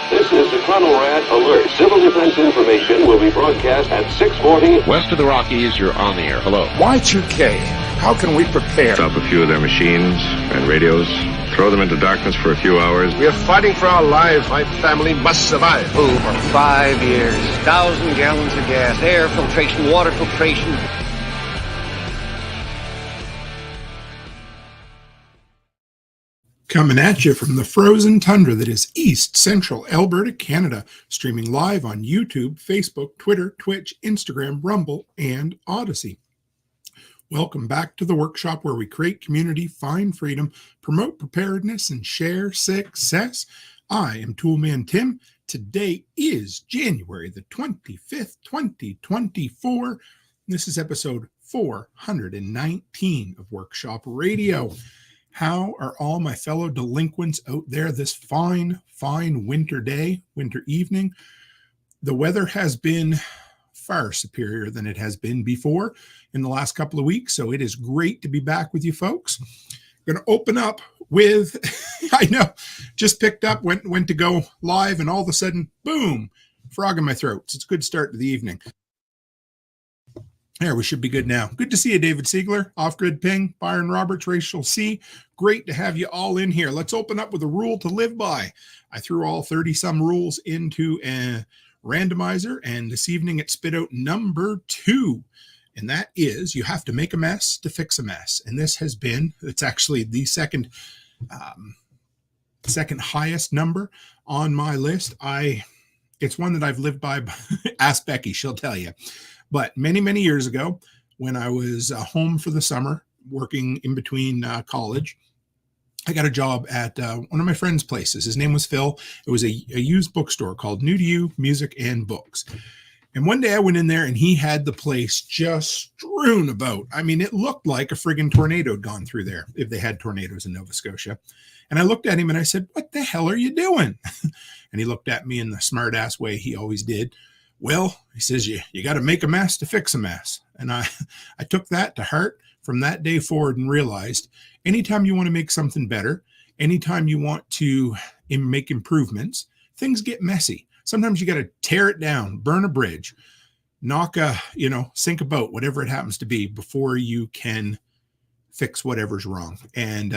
This is the Chronorad Alert. Civil defense information will be broadcast at 6:40. West of the Rockies, you're on the air. Hello. Y2K, how can we prepare? Stop a few of their machines and radios. Throw them into darkness for a few hours. We are fighting for our lives. My family must survive. Over 5 years, 1,000 gallons of gas, air filtration, water filtration. Coming at you from the frozen tundra that is East Central Alberta, Canada, streaming live on YouTube, Facebook, Twitter, Twitch, Instagram, Rumble, and Odyssey. Welcome back to the workshop where we create community, find freedom, promote preparedness, and share success. I am Toolman Tim. Today is January the 25th, 2024. This is episode 419 of Workshop Radio. How are all my fellow delinquents out there this fine winter day, winter evening? The weather has been far superior than it has been before in the last couple of weeks, so it is great to be back with you folks. I'm going to open up with, I know, just picked up, went to go live, and all of a sudden, boom, frog in my throat. It's a good start to the evening. There, we should be good now. Good to see you, David Siegler, Off-Grid Ping, Byron Roberts, Rachel C. Great to have you all in here. Let's open up with a rule to live by. I threw all 30-some rules into a randomizer, and this evening it spit out number 2. And that is, you have to make a mess to fix a mess. And this has been, it's actually the second highest number on my list. It's one that I've lived by. Ask Becky, she'll tell you. But many years ago, when I was home for the summer, working in between college, I got a job at one of my friend's places. His name was Phil. It was a used bookstore called New to You, Music and Books. And one day I went in there and he had the place just strewn about. I mean, it looked like a friggin' tornado had gone through there, if they had tornadoes in Nova Scotia. And I looked at him and I said, "What the hell are you doing?" And he looked at me in the smart ass way he always did. "Well," he says, you got to make a mess to fix a mess. And I took that to heart from that day forward and realized anytime you want to make something better, anytime you want to make improvements, things get messy. Sometimes you got to tear it down, burn a bridge, sink a boat, whatever it happens to be, before you can fix whatever's wrong. And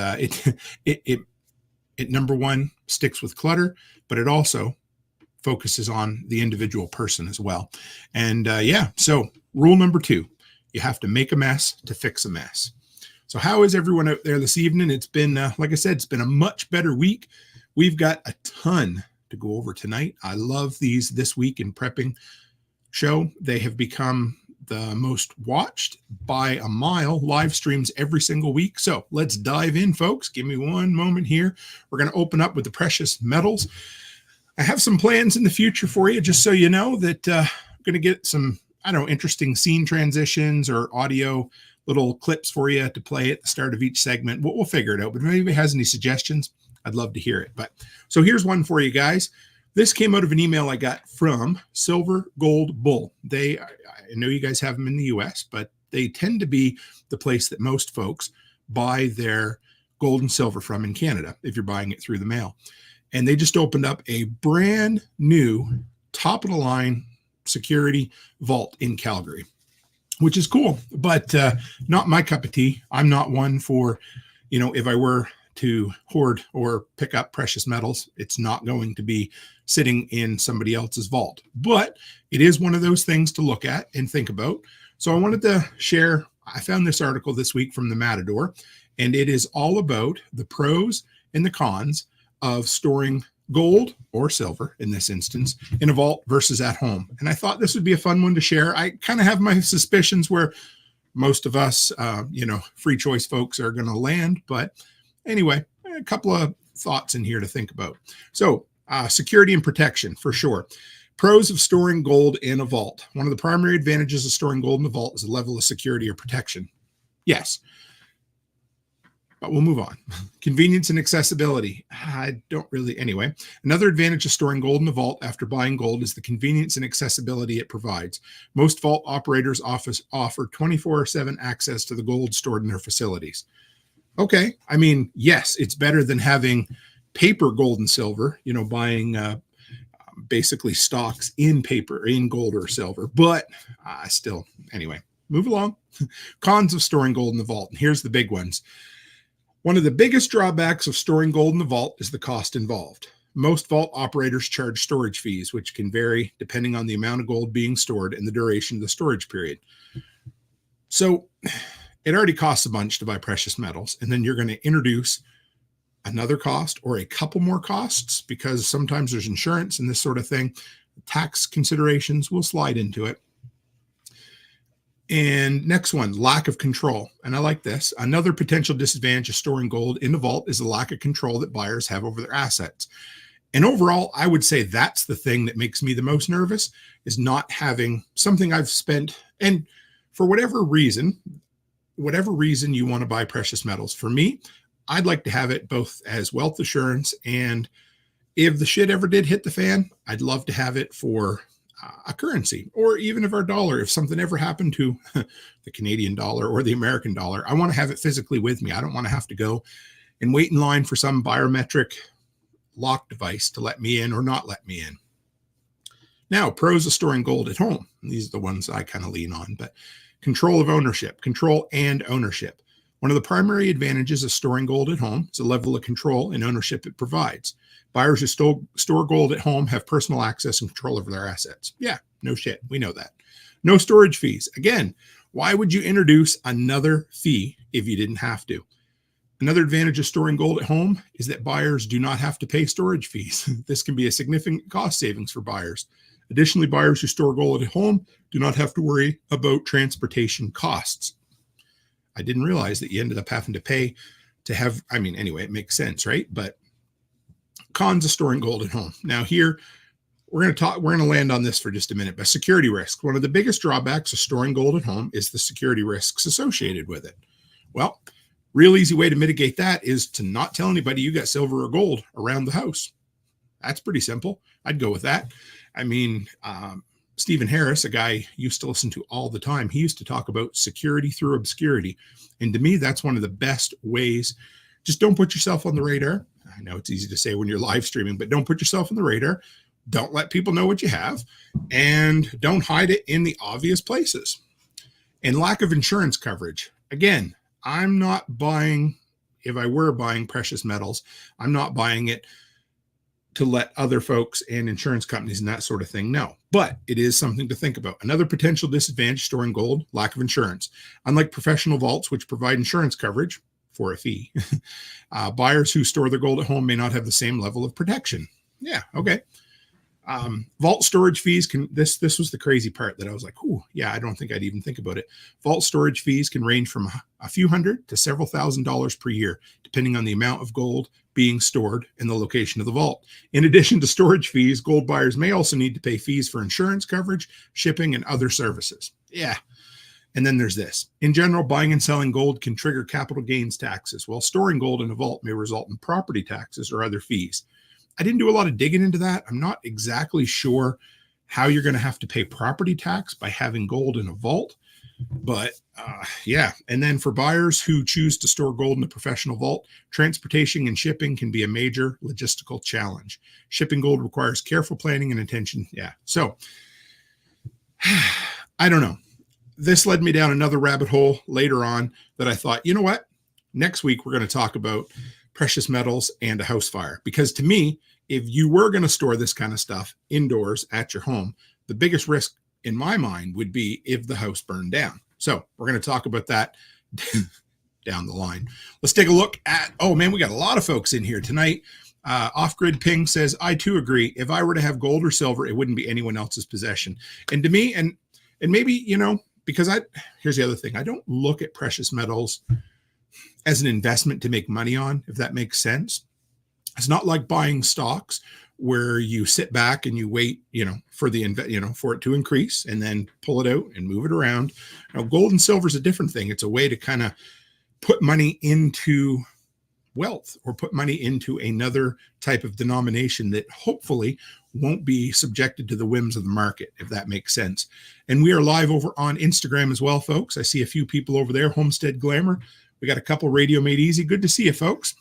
it number one, sticks with clutter, but it also focuses on the individual person as well. And so rule number 2, you have to make a mess to fix a mess. So how is everyone out there this evening? It's been, like I said, it's been a much better week. We've got a ton to go over tonight. I love these This Week in Prepping show. They have become the most watched by a mile, live streams every single week. So let's dive in, folks. Give me one moment here. We're going to open up with the precious metals. I have some plans in the future for you, just so you know that I'm going to get some, interesting scene transitions or audio little clips for you to play at the start of each segment. We'll figure it out, but if anybody has any suggestions, I'd love to hear it. But so here's one for you guys. This came out of an email I got from Silver Gold Bull. I know you guys have them in the U.S., but they tend to be the place that most folks buy their gold and silver from in Canada, if you're buying it through the mail. And they just opened up a brand new top-of-the-line security vault in Calgary, which is cool, but not my cup of tea. I'm not one for, if I were to hoard or pick up precious metals, it's not going to be sitting in somebody else's vault. But it is one of those things to look at and think about. So I wanted to share, I found this article this week from the Matador, and it is all about the pros and the cons of storing gold or silver, in this instance, in a vault versus at home. And I thought this would be a fun one to share. I kind of have my suspicions where most of us, free choice folks are going to land. But anyway, a couple of thoughts in here to think about. So security and protection, for sure. Pros of storing gold in a vault. One of the primary advantages of storing gold in a vault is the level of security or protection. Yes. But we'll move on. Convenience and accessibility. Anyway, another advantage of storing gold in the vault after buying gold is the convenience and accessibility it provides. Most vault operators offer 24/7 access to the gold stored in their facilities. Okay. Yes, it's better than having paper gold and silver, buying basically stocks in paper, in gold or silver. But still, anyway, move along. Cons of storing gold in the vault. And here's the big ones. One of the biggest drawbacks of storing gold in the vault is the cost involved. Most vault operators charge storage fees, which can vary depending on the amount of gold being stored and the duration of the storage period. So it already costs a bunch to buy precious metals, and then you're going to introduce another cost or a couple more costs because sometimes there's insurance and this sort of thing. Tax considerations will slide into it. And next one, lack of control. And I like this. Another potential disadvantage of storing gold in the vault is the lack of control that buyers have over their assets. And overall, I would say that's the thing that makes me the most nervous, is not having something I've spent. And for whatever reason you want to buy precious metals, for me, I'd like to have it both as wealth assurance, and if the shit ever did hit the fan, I'd love to have it for a currency, or even if our dollar, if something ever happened to the Canadian dollar or the American dollar, I want to have it physically with me. I don't want to have to go and wait in line for some biometric lock device to let me in or not let me in. Now, pros of storing gold at home. These are the ones I kind of lean on, but control of ownership, control and ownership. One of the primary advantages of storing gold at home is the level of control and ownership it provides. Buyers who store gold at home have personal access and control over their assets. Yeah, no shit. We know that. No storage fees. Again, why would you introduce another fee if you didn't have to? Another advantage of storing gold at home is that buyers do not have to pay storage fees. This can be a significant cost savings for buyers. Additionally, buyers who store gold at home do not have to worry about transportation costs. I didn't realize that you ended up having to pay to have, anyway, it makes sense, right? But cons of storing gold at home. Now here, we're going to land on this for just a minute, but security risk. One of the biggest drawbacks of storing gold at home is the security risks associated with it. Well, real easy way to mitigate that is to not tell anybody you got silver or gold around the house. That's pretty simple. I'd go with that. Stephen Harris, a guy I used to listen to all the time, he used to talk about security through obscurity. And to me, that's one of the best ways. Just don't put yourself on the radar. I know it's easy to say when you're live streaming, but don't put yourself on the radar. Don't let people know what you have, and don't hide it in the obvious places. And lack of insurance coverage. Again, I'm not buying, if I were buying precious metals, I'm not buying it to let other folks and insurance companies and that sort of thing know. But it is something to think about. Another potential disadvantage storing gold, lack of insurance. Unlike professional vaults, which provide insurance coverage for a fee, buyers who store their gold at home may not have the same level of protection. Yeah, okay. Vault storage fees can, this was the crazy part that I was like, oh, yeah, I don't think I'd even think about it. Vault storage fees can range from a few hundred to several $1,000s per year, depending on the amount of gold being stored and the location of the vault. In addition to storage fees, gold buyers may also need to pay fees for insurance coverage, shipping, and other services. Yeah. And then there's this. In general, buying and selling gold can trigger capital gains taxes, while storing gold in a vault may result in property taxes or other fees. I didn't do a lot of digging into that. I'm not exactly sure how you're going to have to pay property tax by having gold in a vault. But yeah. And then for buyers who choose to store gold in a professional vault, transportation and shipping can be a major logistical challenge. Shipping gold requires careful planning and attention. Yeah. So I don't know. This led me down another rabbit hole later on that I thought, you know what? Next week, we're going to talk about precious metals and a house fire. Because to me, if you were going to store this kind of stuff indoors at your home, the biggest risk in my mind would be if the house burned down. So we're going to talk about that down the line. Let's take a look at, oh man, we got a lot of folks in here tonight. Off-Grid Ping says, I too agree. If I were to have gold or silver, it wouldn't be anyone else's possession. And to me, and maybe, you know, because here's the other thing. I don't look at precious metals as an investment to make money on, if that makes sense. It's not like buying stocks where you sit back and you wait, you know, for for it to increase and then pull it out and move it around. Now, gold and silver is a different thing. It's a way to kind of put money into wealth or put money into another type of denomination that hopefully won't be subjected to the whims of the market, if that makes sense. And we are live over on Instagram as well, folks. I see a few people over there. Homestead Glamour. We got a couple Radio Made Easy. Good to see you, folks.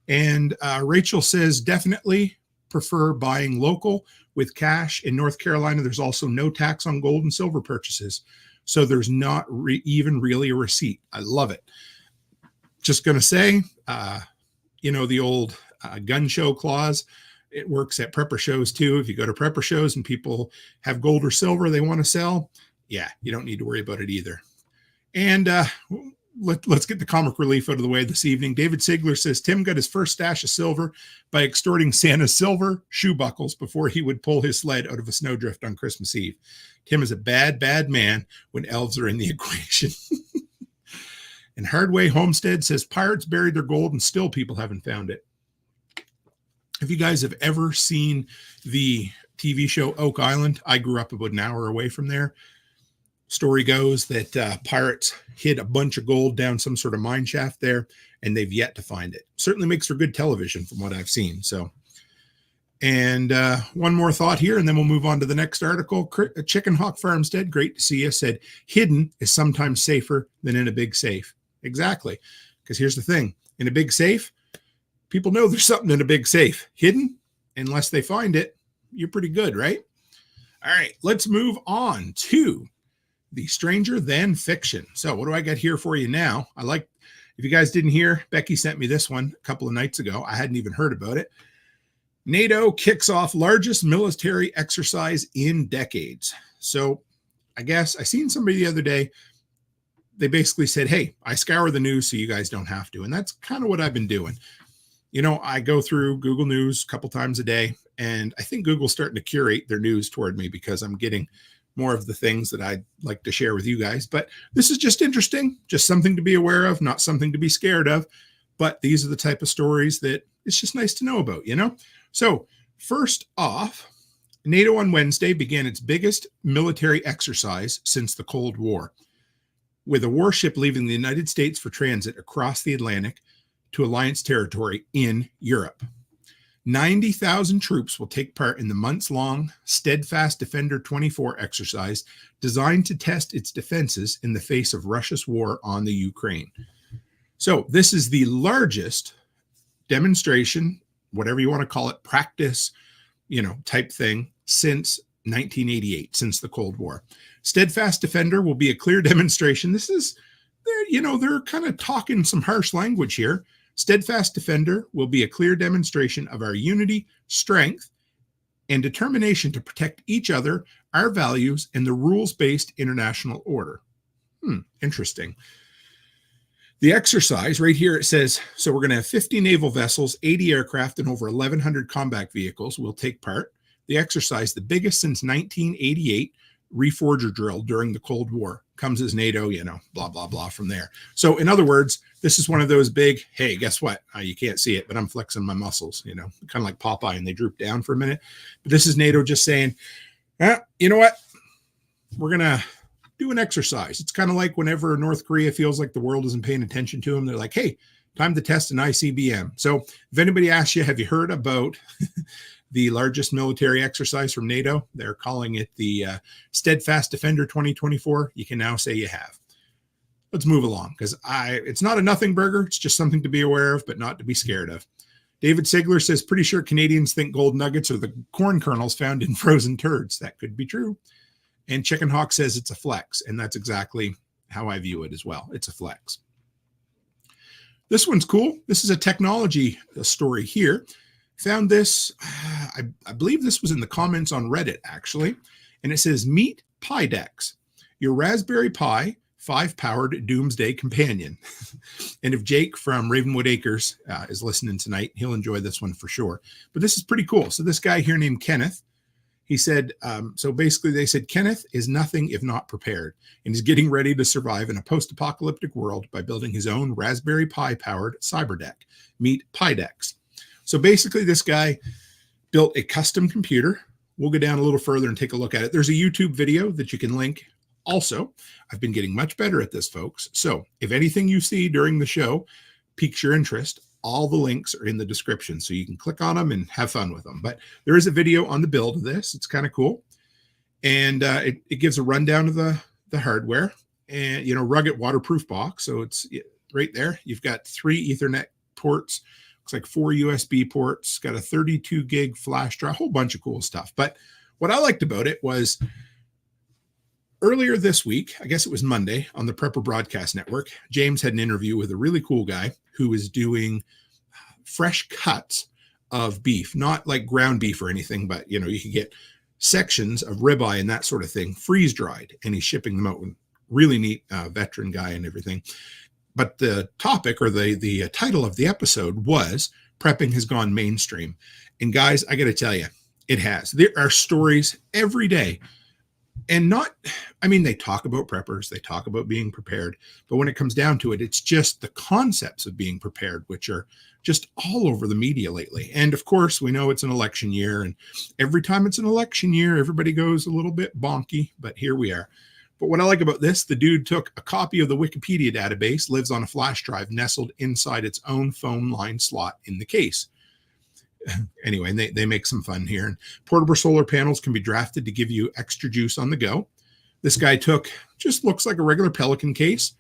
And Rachel says, definitely prefer buying local with cash. In North Carolina, there's also no tax on gold and silver purchases. So there's not even really a receipt. I love it. Just going to say, the old gun show clause, it works at prepper shows too. If you go to prepper shows and people have gold or silver they want to sell, yeah, you don't need to worry about it either. And let's get the comic relief out of the way this evening. David Sigler says Tim got his first stash of silver by extorting Santa's silver shoe buckles before he would pull his sled out of a snowdrift on Christmas Eve. Tim is a bad, bad man when elves are in the equation. And Hardway Homestead says pirates buried their gold and still people haven't found it. If you guys have ever seen the TV show Oak Island, I grew up about an hour away from there. Story goes that pirates hid a bunch of gold down some sort of mine shaft there, and they've yet to find it. Certainly makes for good television from what I've seen. So, and one more thought here, and then we'll move on to the next article. Chicken Hawk Farmstead, great to see you, said hidden is sometimes safer than in a big safe. Exactly. Because here's the thing. In a big safe, people know there's something in a big safe. Hidden, unless they find it, you're pretty good, right? All right, let's move on to the Stranger Than Fiction. So what do I got here for you now? If you guys didn't hear, Becky sent me this one a couple of nights ago. I hadn't even heard about it. NATO kicks off largest military exercise in decades. So I guess I seen somebody the other day. They basically said, hey, I scour the news so you guys don't have to. And that's kind of what I've been doing. I go through Google News a couple times a day, and I think Google's starting to curate their news toward me because I'm getting more of the things that I'd like to share with you guys. But this is just interesting, just something to be aware of, not something to be scared of. But these are the type of stories that it's just nice to know about, So first off, NATO on Wednesday began its biggest military exercise since the Cold War, with a warship leaving the United States for transit across the Atlantic to Alliance territory in Europe. 90,000 troops will take part in the months-long Steadfast Defender 24 exercise designed to test its defenses in the face of Russia's war on the Ukraine. So this is the largest demonstration, whatever you want to call it, practice, type thing since 1988, since the Cold War. Steadfast Defender will be a clear demonstration. They're kind of talking some harsh language here. Steadfast Defender will be a clear demonstration of our unity, strength, and determination to protect each other, our values, and the rules-based international order. Interesting. The exercise right here, it says, so we're going to have 50 naval vessels, 80 aircraft, and over 1,100 combat vehicles will take part. The exercise, the biggest since 1988, reforger drill during the Cold War, comes as NATO, blah, blah, blah from there. So in other words, this is one of those big, hey, guess what? You can't see it, but I'm flexing my muscles, kind of like Popeye, and they droop down for a minute. But this is NATO just saying, you know what? We're going to do an exercise. It's kind of like whenever North Korea feels like the world isn't paying attention to them, they're like, hey, time to test an ICBM. So if anybody asks you, have you heard about the largest military exercise from NATO? They're calling it the Steadfast Defender 2024. You can now say you have. Let's move along because it's not a nothing burger. It's just something to be aware of, but not to be scared of. David Sigler says, pretty sure Canadians think gold nuggets are the corn kernels found in frozen turds. That could be true. And Chicken Hawk says it's a flex. And that's exactly how I view it as well. It's a flex. This one's cool. This is a technology story here. Found this, I believe this was in the comments on Reddit, actually. And it says, meet Pidex, your Raspberry Pi 5-powered doomsday companion. And if Jake from Ravenwood Acres is listening tonight, he'll enjoy this one for sure. But this is pretty cool. So this guy here named Kenneth, he said, so basically they said, Kenneth is nothing if not prepared, and he's getting ready to survive in a post-apocalyptic world by building his own Raspberry Pi-powered cyberdeck. Meet Pidex. So basically this guy built a custom computer. We'll go down a little further and take a look at it. There's a YouTube video that you can link. Also, I've been getting much better at this, folks. So if anything you see during the show piques your interest, all the links are in the description. So you can click on them and have fun with them. But there is a video on the build of this. It's kind of cool. And it gives a rundown of the hardware and, rugged waterproof box. So it's right there. You've got 3 Ethernet ports, Looks like 4 USB ports, got a 32 gig flash drive, a whole bunch of cool stuff. But what I liked about it was earlier this week, I guess it was Monday, on the Prepper Broadcast Network, James had an interview with a really cool guy who is doing fresh cuts of beef, not like ground beef or anything, but you can get sections of ribeye and that sort of thing, freeze dried, and he's shipping them out. Really neat veteran guy and everything. But the topic or the title of the episode was Prepping Has Gone Mainstream. And guys, I got to tell you, it has. There are stories every day. And they talk about preppers, they talk about being prepared, but when it comes down to it, it's just the concepts of being prepared, which are just all over the media lately. And of course, we know it's an election year, and every time it's an election year, everybody goes a little bit bonky, but here we are. But what I like about this, the dude took a copy of the Wikipedia database, lives on a flash drive nestled inside its own phone line slot in the case. Anyway, they make some fun here. And portable solar panels can be drafted to give you extra juice on the go. This guy just looks like a regular Pelican case.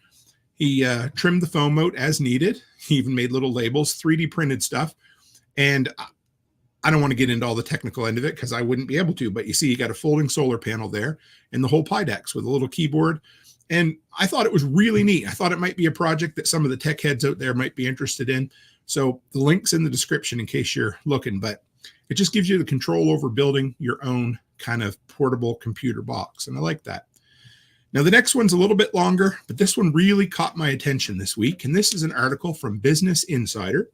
He trimmed the foam out as needed. He even made little labels, 3D printed stuff. And I don't want to get into all the technical end of it because I wouldn't be able to, but you see, you got a folding solar panel there and the whole Pydex with a little keyboard. And I thought it was really neat. I thought it might be a project that some of the tech heads out there might be interested in. So the link's in the description in case you're looking, but it just gives you the control over building your own kind of portable computer box. And I like that. Now, the next one's a little bit longer, but this one really caught my attention this week. And this is an article from Business Insider.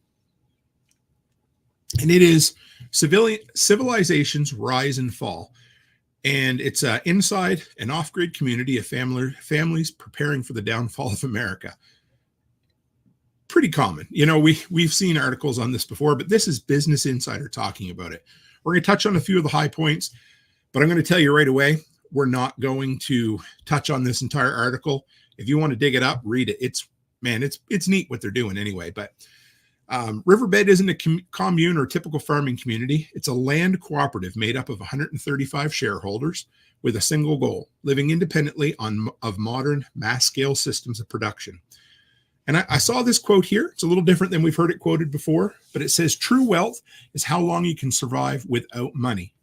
And it is Civilization's Rise and Fall. And it's inside an off-grid community of families preparing for the downfall of America. Pretty common. We've seen articles on this before, but this is Business Insider talking about it. We're going to touch on a few of the high points, but I'm going to tell you right away, we're not going to touch on this entire article. If you want to dig it up, read it. It's neat what they're doing anyway. But Riverbed isn't a commune or typical farming community. It's a land cooperative made up of 135 shareholders with a single goal: living independently of modern mass-scale systems of production. And I saw this quote here. It's a little different than we've heard it quoted before, but it says, "True wealth is how long you can survive without money."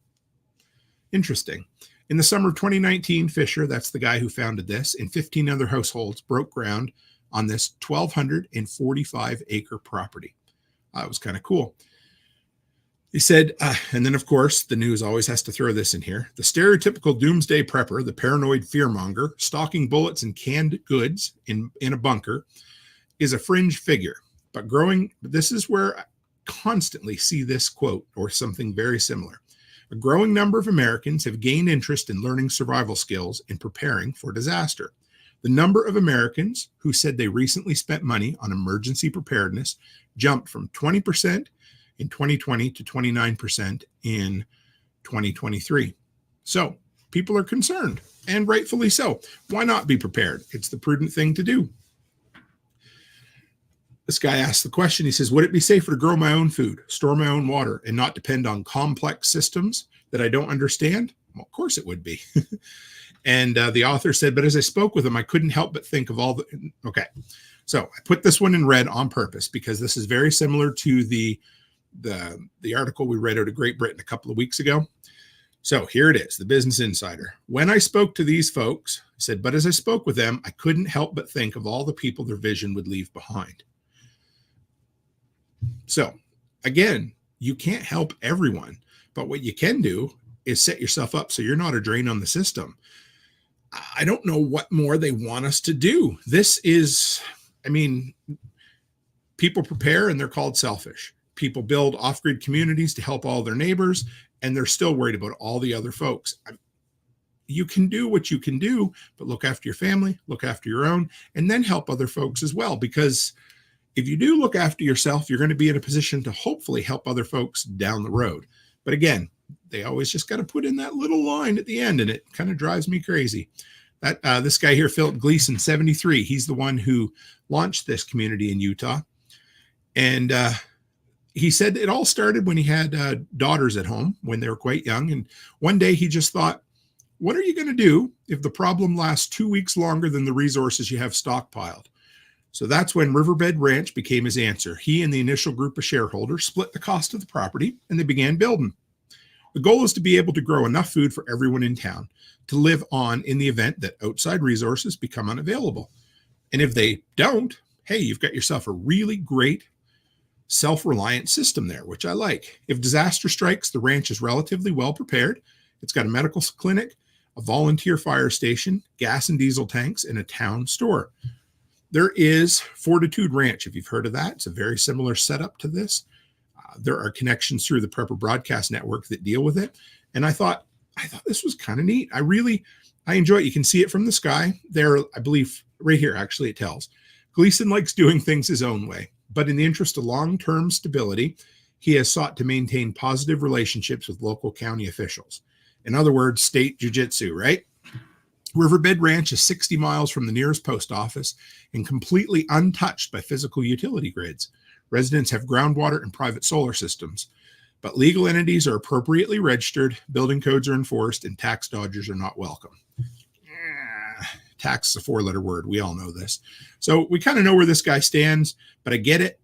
Interesting. In the summer of 2019, Fisher, that's the guy who founded this, and 15 other households broke ground on this 1,245-acre property. It was kind of cool. He said, and then, of course, the news always has to throw this in here. The stereotypical doomsday prepper, the paranoid fearmonger, stocking bullets and canned goods in a bunker, is a fringe figure. But this is where I constantly see this quote or something very similar. A growing number of Americans have gained interest in learning survival skills and preparing for disaster. The number of Americans who said they recently spent money on emergency preparedness jumped from 20% in 2020 to 29% in 2023. So people are concerned, and rightfully so. Why not be prepared? It's the prudent thing to do. This guy asked the question, he says, would it be safer to grow my own food, store my own water, and not depend on complex systems that I don't understand? Well, of course it would be. And the author said, but as I spoke with him, I couldn't help but think of all the... Okay, so I put this one in red on purpose because this is very similar to the article we read out of Great Britain a couple of weeks ago. So here it is, the Business Insider. When I spoke to these folks, I said, but as I spoke with them, I couldn't help but think of all the people their vision would leave behind. So again, you can't help everyone, but what you can do is set yourself up so you're not a drain on the system. I don't know what more they want us to do. This is, people prepare and they're called selfish. People build off-grid communities to help all their neighbors, and they're still worried about all the other folks. You can do what you can do, but look after your family, look after your own, and then help other folks as well. Because if you do look after yourself, you're going to be in a position to hopefully help other folks down the road. But again, they always just got to put in that little line at the end, and it kind of drives me crazy. This guy here, Philip Gleason, 73, he's the one who launched this community in Utah. And he said it all started when he had daughters at home when they were quite young. And one day he just thought, what are you going to do if the problem lasts 2 weeks longer than the resources you have stockpiled? So that's when Riverbed Ranch became his answer. He and the initial group of shareholders split the cost of the property and they began building. The goal is to be able to grow enough food for everyone in town to live on in the event that outside resources become unavailable. And if they don't, hey, you've got yourself a really great self-reliant system there, which I like. If disaster strikes, the ranch is relatively well prepared. It's got a medical clinic, a volunteer fire station, gas and diesel tanks, and a town store. There is Fortitude Ranch, if you've heard of that. It's a very similar setup to this. There are connections through the Prepper Broadcast Network that deal with it. And I thought this was kind of neat. I enjoy it. You can see it from the sky. There, I believe, right here, actually, it tells. Gleason likes doing things his own way, but in the interest of long-term stability, he has sought to maintain positive relationships with local county officials. In other words, state jiu-jitsu, right? Riverbed Ranch is 60 miles from the nearest post office and completely untouched by physical utility grids. Residents have groundwater and private solar systems, but legal entities are appropriately registered, building codes are enforced, and tax dodgers are not welcome. Tax is a four-letter word. We all know this. So we kind of know where this guy stands, but I get it.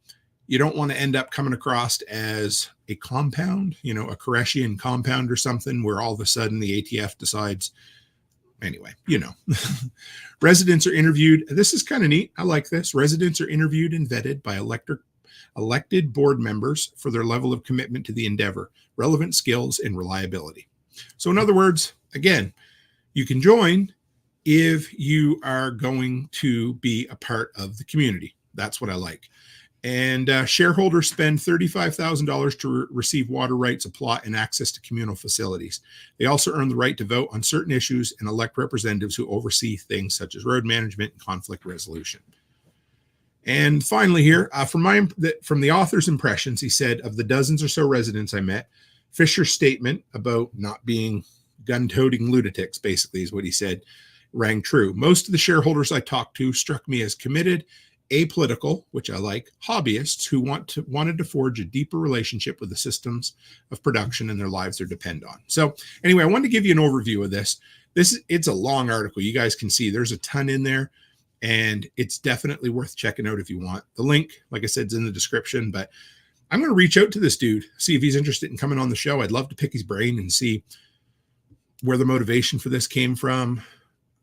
You don't want to end up coming across as a compound, a Koreshian compound or something where all of a sudden the ATF decides. Anyway, residents are interviewed. This is kind of neat. I like this. Residents are interviewed and vetted by elected board members for their level of commitment to the endeavor, relevant skills, and reliability. So in other words, again, you can join if you are going to be a part of the community. That's what I like. And shareholders spend $35,000 to receive water rights, a plot, and access to communal facilities. They also earn the right to vote on certain issues and elect representatives who oversee things such as road management and conflict resolution. And finally here, from the author's impressions, he said, of the dozens or so residents I met, Fisher's statement about not being gun-toting lunatics, basically, is what he said, rang true. Most of the shareholders I talked to struck me as committed, apolitical, which I like, hobbyists who wanted to forge a deeper relationship with the systems of production and their lives they depend on. So anyway, I wanted to give you an overview of this. It's a long article. You guys can see there's a ton in there, and it's definitely worth checking out if you want. The link, like I said, is in the description, but I'm going to reach out to this dude, see if he's interested in coming on the show. I'd love to pick his brain and see where the motivation for this came from,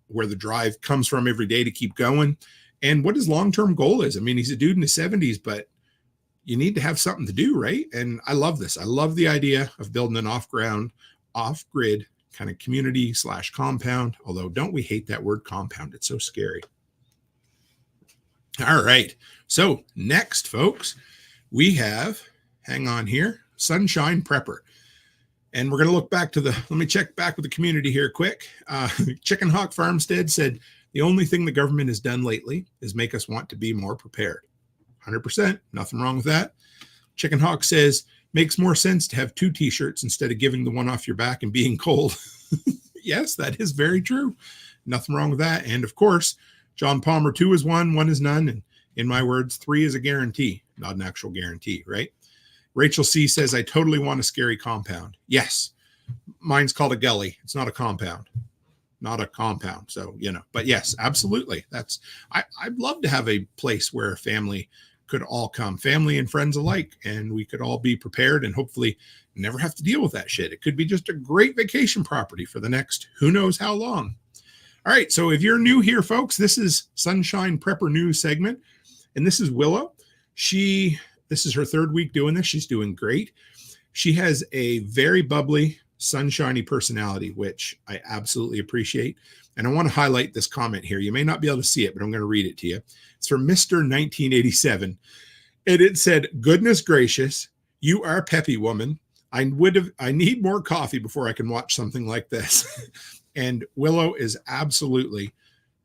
where the drive comes from every day to keep going, and what his long-term goal is. I mean, he's a dude in his 70s, but you need to have something to do, right? And I love this. I love the idea of building an off-grid kind of community / compound, although don't we hate that word compound? It's so scary. All right. So next, folks, we have, hang on here, Sunshine Prepper. And we're going to look back to let me check back with the community here quick. Chicken Hawk Farmstead said, the only thing the government has done lately is make us want to be more prepared. 100%. Nothing wrong with that. Chicken Hawk says, makes more sense to have 2 t-shirts instead of giving the one off your back and being cold. Yes, that is very true. Nothing wrong with that. And of course, John Palmer, 2 is 1, 1 is none. And in my words, 3 is a guarantee, not an actual guarantee, right? Rachel C says, I totally want a scary compound. Yes. Mine's called a gully. It's not a compound. Not a compound. So, but yes, absolutely. I'd love to have a place where a family could all come, family and friends alike, and we could all be prepared and hopefully never have to deal with that shit. It could be just a great vacation property for the next who knows how long. All right. So if you're new here, folks, this is Sunshine Prepper News segment, and this is Willow. This is her 3rd week doing this. She's doing great. She has a very bubbly, sunshiny personality, which I absolutely appreciate. And I want to highlight this comment here. You may not be able to see it, but I'm going to read it to you. It's from Mr. 1987. And it said, goodness gracious, you are a peppy woman. I need more coffee before I can watch something like this. And Willow is absolutely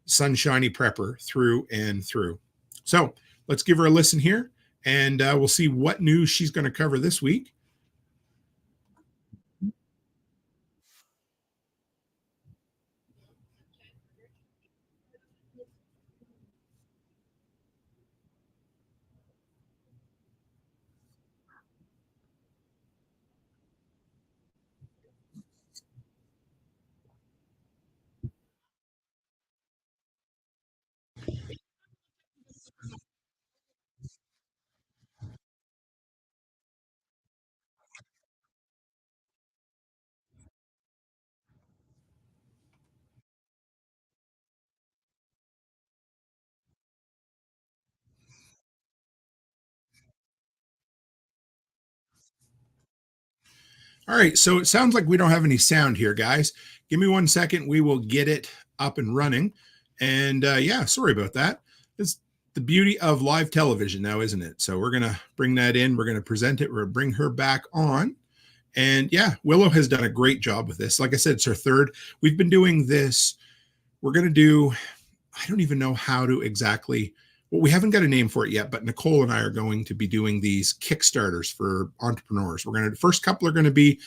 sunshiny prepper through and through. So let's give her a listen here, and we'll see what news she's going to cover this week. All right, so it sounds like we don't have any sound here, guys. Give me 1 second. We will get it up and running. And yeah, sorry about that. It's the beauty of live television now, isn't it? So we're going to bring that in. We're going to present it. We're going to bring her back on. And yeah, Willow has done a great job with this. Like I said, it's her third. We've been doing this. We're going to do, I don't even know how to exactly, well, we haven't got a name for it yet, but Nicole and I are going to be doing these Kickstarters for entrepreneurs. We're going to, the first couple are going to be,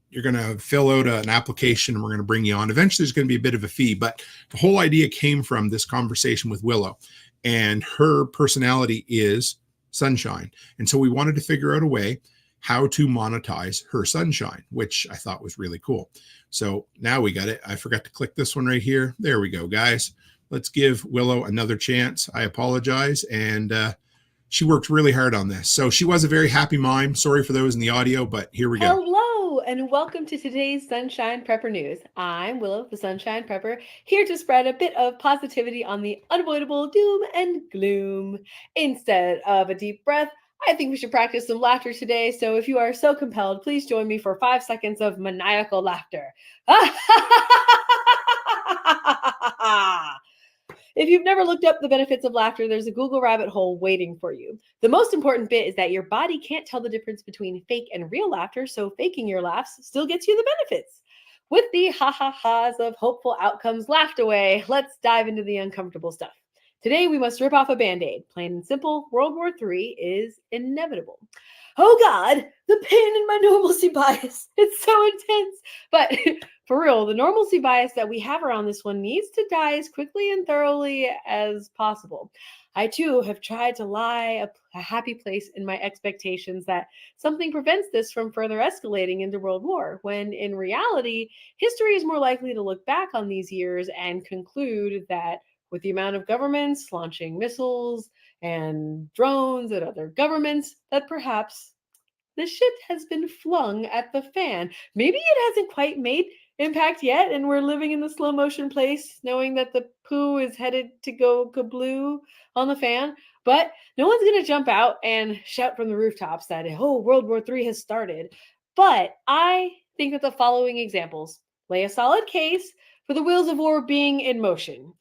you're going to fill out an application and we're going to bring you on. Eventually there's going to be a bit of a fee, but the whole idea came from this conversation with Willow, and her personality is sunshine. And so we wanted to figure out a way how to monetize her sunshine, which I thought was really cool. So now we got it. I forgot to click this one right here. There we go, guys. Let's give Willow another chance. I apologize. And she worked really hard on this. So she was a very happy mime. Sorry for those in the audio, but here we go. Hello, and welcome to today's Sunshine Prepper News. I'm Willow, the Sunshine Prepper, here to spread a bit of positivity on the unavoidable doom and gloom. Instead of a deep breath, I think we should practice some laughter today. So if you are so compelled, please join me for 5 seconds of maniacal laughter. If you've never looked up the benefits of laughter, there's a Google rabbit hole waiting for you. The most important bit is that your body can't tell the difference between fake and real laughter, so faking your laughs still gets you the benefits. With the ha-ha-has of hopeful outcomes laughed away, let's dive into the uncomfortable stuff. Today, we must rip off a Band-Aid. Plain and simple, World War III is inevitable. Oh God, the pain in my normalcy bias. It's so intense. But for real, the normalcy bias that we have around this one needs to die as quickly and thoroughly as possible. I too have tried to lie a happy place in my expectations that something prevents this from further escalating into World War, when in reality, history is more likely to look back on these years and conclude that with the amount of governments launching missiles and drones at other governments, that perhaps the shit has been flung at the fan. Maybe it hasn't quite made impact yet, and we're living in the slow motion place, knowing that the poo is headed to go kabloo on the fan. But no one's going to jump out and shout from the rooftops that, oh, World War III has started. But I think that the following examples lay a solid case for the wheels of war being in motion,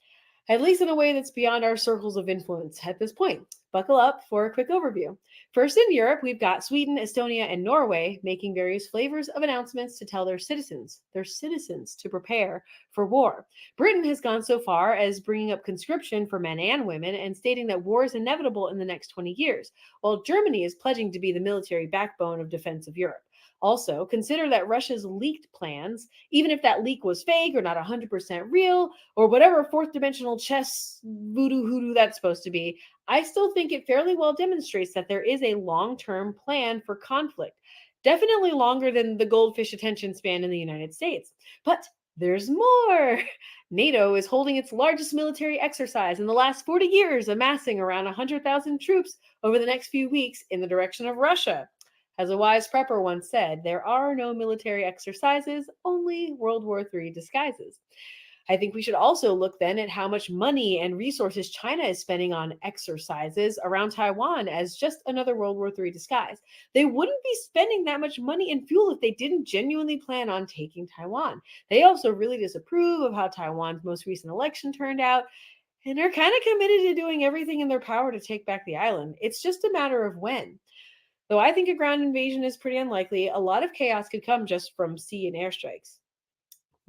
at least in a way that's beyond our circles of influence at this point. Buckle up for a quick overview. First, in Europe, we've got Sweden, Estonia, and Norway making various flavors of announcements to tell their citizens to prepare for war. Britain has gone so far as bringing up conscription for men and women and stating that war is inevitable in the next 20 years, while Germany is pledging to be the military backbone of defense of Europe. Also, consider that Russia's leaked plans, even if that leak was fake or not 100% real, or whatever fourth dimensional chess voodoo hoodoo that's supposed to be, I still think it fairly well demonstrates that there is a long-term plan for conflict, definitely longer than the goldfish attention span in the United States. But there's more. NATO is holding its largest military exercise in the last 40 years, amassing around 100,000 troops over the next few weeks in the direction of Russia. As a wise prepper once said, there are no military exercises, only World War III disguises. I think we should also look then at how much money and resources China is spending on exercises around Taiwan as just another World War III disguise. They wouldn't be spending that much money and fuel if they didn't genuinely plan on taking Taiwan. They also really disapprove of how Taiwan's most recent election turned out, and are kind of committed to doing everything in their power to take back the island. It's just a matter of when. Though I think a ground invasion is pretty unlikely, a lot of chaos could come just from sea and airstrikes.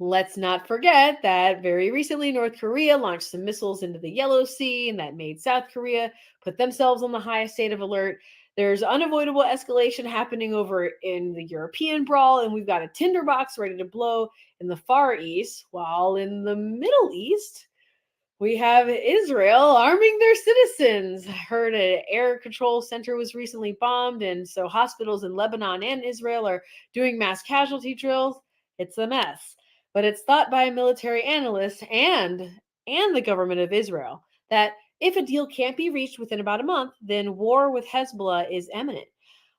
Let's not forget that very recently North Korea launched some missiles into the Yellow Sea, and that made South Korea put themselves on the highest state of alert. There's unavoidable escalation happening over in the European brawl, and we've got a tinderbox ready to blow in the Far East, while in the Middle East, we have Israel arming their citizens. I heard an air control center was recently bombed, and so hospitals in Lebanon and Israel are doing mass casualty drills. It's a mess. But it's thought by military analysts and the government of Israel that if a deal can't be reached within about a month, then war with Hezbollah is imminent.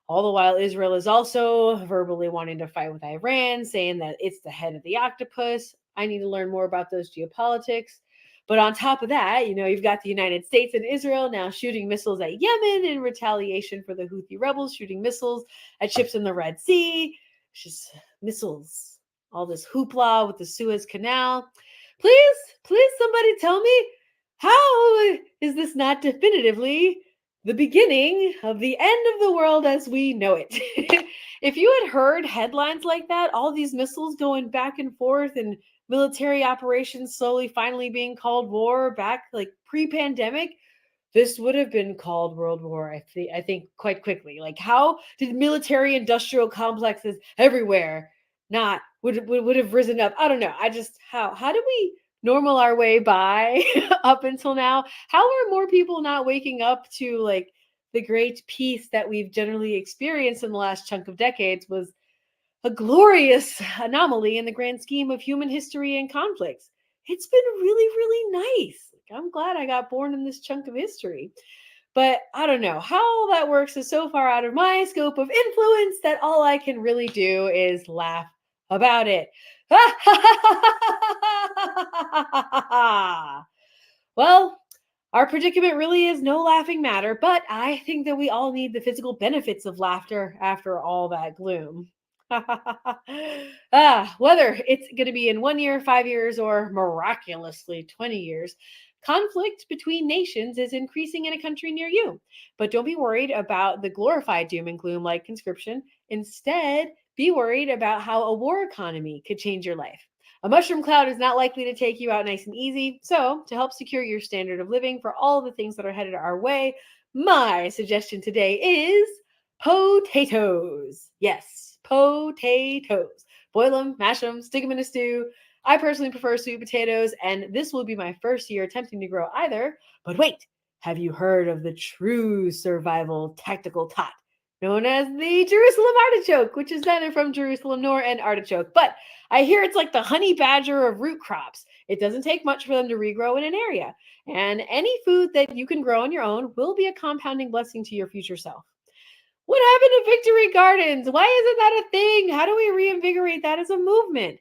All the while, Israel is also verbally wanting to fight with Iran, saying that it's the head of the octopus. I need to learn more about those geopolitics. But on top of that, you've got the United States and Israel now shooting missiles at Yemen in retaliation for the Houthi rebels shooting missiles at ships in the Red Sea. It's just missiles, all this hoopla with the Suez Canal. Please, somebody tell me, how is this not definitively the beginning of the end of the world as we know it? If you had heard headlines like that, all these missiles going back and forth and military operations slowly finally being called war back like pre-pandemic, this would have been called World War, I think quite quickly. Like, how did military industrial complexes everywhere not would have risen up? I don't know. How do we normal our way by up until now? How are more people not waking up to like the great peace that we've generally experienced in the last chunk of decades was a glorious anomaly in the grand scheme of human history and conflicts? It's been really, really nice. I'm glad I got born in this chunk of history. But I don't know. How all that works is so far out of my scope of influence that all I can really do is laugh about it. Well, our predicament really is no laughing matter, but I think that we all need the physical benefits of laughter after all that gloom. Whether it's going to be in 1 year, 5 years, or miraculously 20 years, conflict between nations is increasing in a country near you. But don't be worried about the glorified doom and gloom like conscription. Instead, be worried about how a war economy could change your life. A mushroom cloud is not likely to take you out nice and easy. So, to help secure your standard of living for all the things that are headed our way, my suggestion today is potatoes. Yes, potatoes. Boil them, mash them, stick them in a stew. I personally prefer sweet potatoes, and this will be my first year attempting to grow either. But wait, have you heard of the true survival tactical tot, known as the Jerusalem artichoke, which is neither from Jerusalem nor an artichoke, but I hear it's like the honey badger of root crops. It doesn't take much for them to regrow in an area, and any food that you can grow on your own will be a compounding blessing to your future self. What happened to victory gardens? Why isn't that a thing? How do we reinvigorate that as a movement?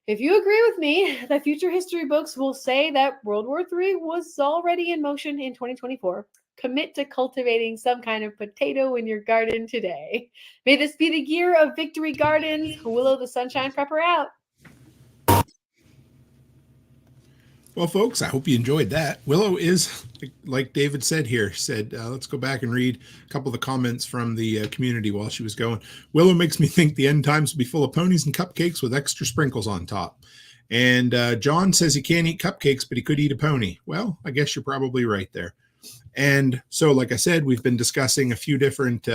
If you agree with me, the future history books will say that World War III was already in motion in 2024. Commit to cultivating some kind of potato in your garden today. May this be the year of victory gardens. Willow the Sunshine Prepper out. Well, folks, I hope you enjoyed that. Willow is, like David said here, let's go back and read a couple of the comments from the community while she was going. Willow makes me think the end times will be full of ponies and cupcakes with extra sprinkles on top. And John says he can't eat cupcakes, but he could eat a pony. Well, I guess you're probably right there. And so, like I said, we've been discussing a few different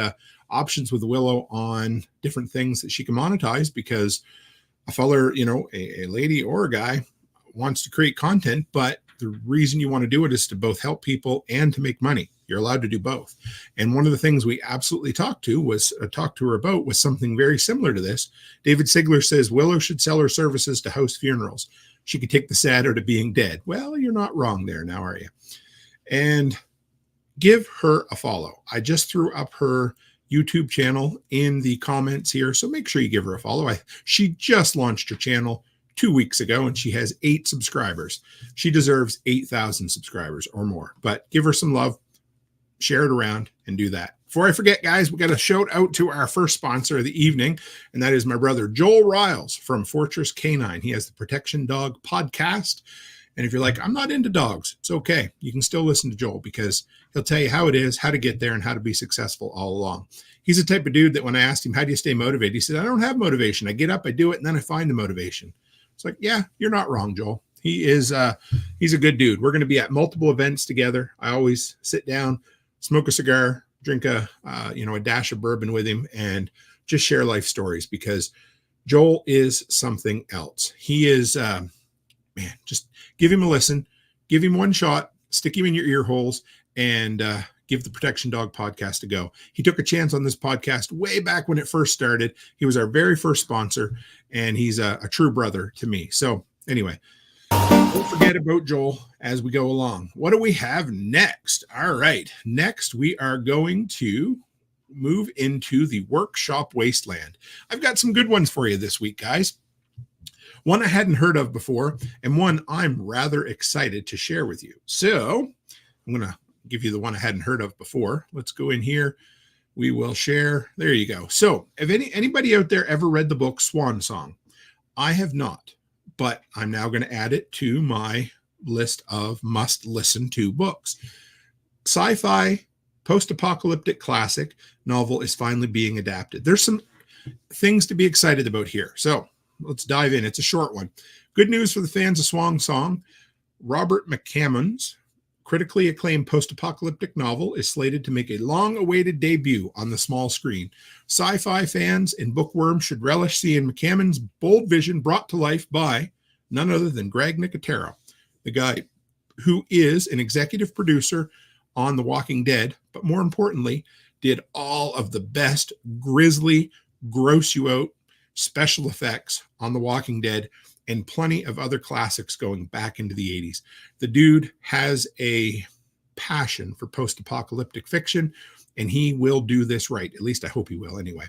options with Willow on different things that she can monetize, because a feller, a lady or a guy wants to create content, but the reason you want to do it is to both help people and to make money. You're allowed to do both. And one of the things we absolutely talked to her about was something very similar to this. David Sigler says Willow should sell her services to host funerals. She could take the sad or to being dead. Well, you're not wrong there now, are you? And give her a follow. I just threw up her YouTube channel in the comments here, so make sure you give her a follow. She just launched her channel 2 weeks ago, and she has 8 subscribers. She deserves 8,000 subscribers or more, but give her some love, share it around, and do that. Before I forget, guys, we got a shout out to our first sponsor of the evening, and that is my brother Joel Riles from Fortress Canine. He has the Protection Dog podcast. And if you're like, I'm not into dogs, it's okay. You can still listen to Joel, because he'll tell you how it is, how to get there, and how to be successful all along. He's the type of dude that when I asked him, how do you stay motivated? He said, I don't have motivation. I get up, I do it, and then I find the motivation. It's like, yeah, you're not wrong, Joel. He's a good dude. We're going to be at multiple events together. I always sit down, smoke a cigar, drink a dash of bourbon with him, and just share life stories, because Joel is something else. He is, just give him a listen, give him one shot, stick him in your ear holes, and give the Protection Dog podcast a go. He took a chance on this podcast way back when it first started. He was our very first sponsor, and he's a true brother to me. So anyway, don't forget about Joel as we go along. What do we have next? All right. Next, we are going to move into the workshop wasteland. I've got some good ones for you this week, guys. One I hadn't heard of before, and one I'm rather excited to share with you. So I'm going to give you the one I hadn't heard of before. Let's go in here. We will share. There you go. So if anybody out there ever read the book Swan Song? I have not, but I'm now going to add it to my list of must listen to books. Sci-fi post-apocalyptic classic novel is finally being adapted. There's some things to be excited about here. So let's dive in. It's a short one. Good news for the fans of Swan Song. Robert McCammon's critically acclaimed post-apocalyptic novel is slated to make a long-awaited debut on the small screen. Sci-fi fans and bookworms should relish seeing McCammon's bold vision brought to life by none other than Greg Nicotero, the guy who is an executive producer on The Walking Dead, but more importantly, did all of the best grisly, gross you out special effects on The Walking Dead and plenty of other classics going back into the 80s. The dude has a passion for post-apocalyptic fiction, and he will do this right. At least I hope he will anyway.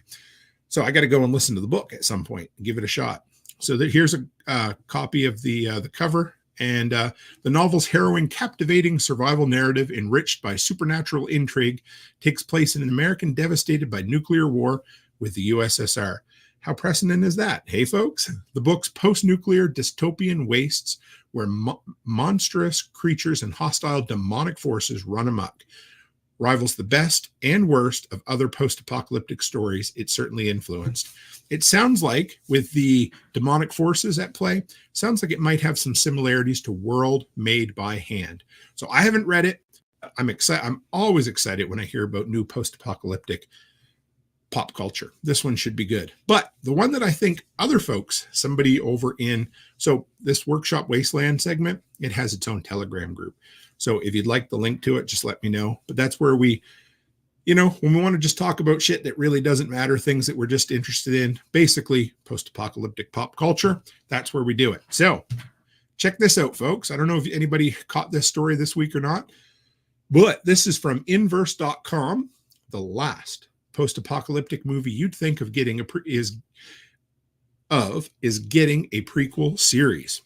So I got to go and listen to the book at some point and give it a shot. So here's a copy of the cover. And the novel's harrowing, captivating survival narrative, enriched by supernatural intrigue, takes place in an American devastated by nuclear war with the U.S.A. How prescient is that? Hey, folks, the book's post-nuclear dystopian wastes where monstrous creatures and hostile demonic forces run amok rivals the best and worst of other post-apocalyptic stories it certainly influenced. It sounds like, with the demonic forces at play, sounds like it might have some similarities to World Made by Hand. So I haven't read it. I'm excited. I'm always excited when I hear about new post-apocalyptic pop culture. This one should be good. But the one that I think other folks, somebody over in, so this Workshop Wasteland segment, it has its own Telegram group. So if you'd like the link to it, just let me know. But that's where we, when we want to just talk about shit that really doesn't matter, things that we're just interested in, basically post-apocalyptic pop culture, that's where we do it. So check this out, folks. I don't know if anybody caught this story this week or not, but this is from inverse.com. The last post-apocalyptic movie you'd think of getting is getting a prequel series.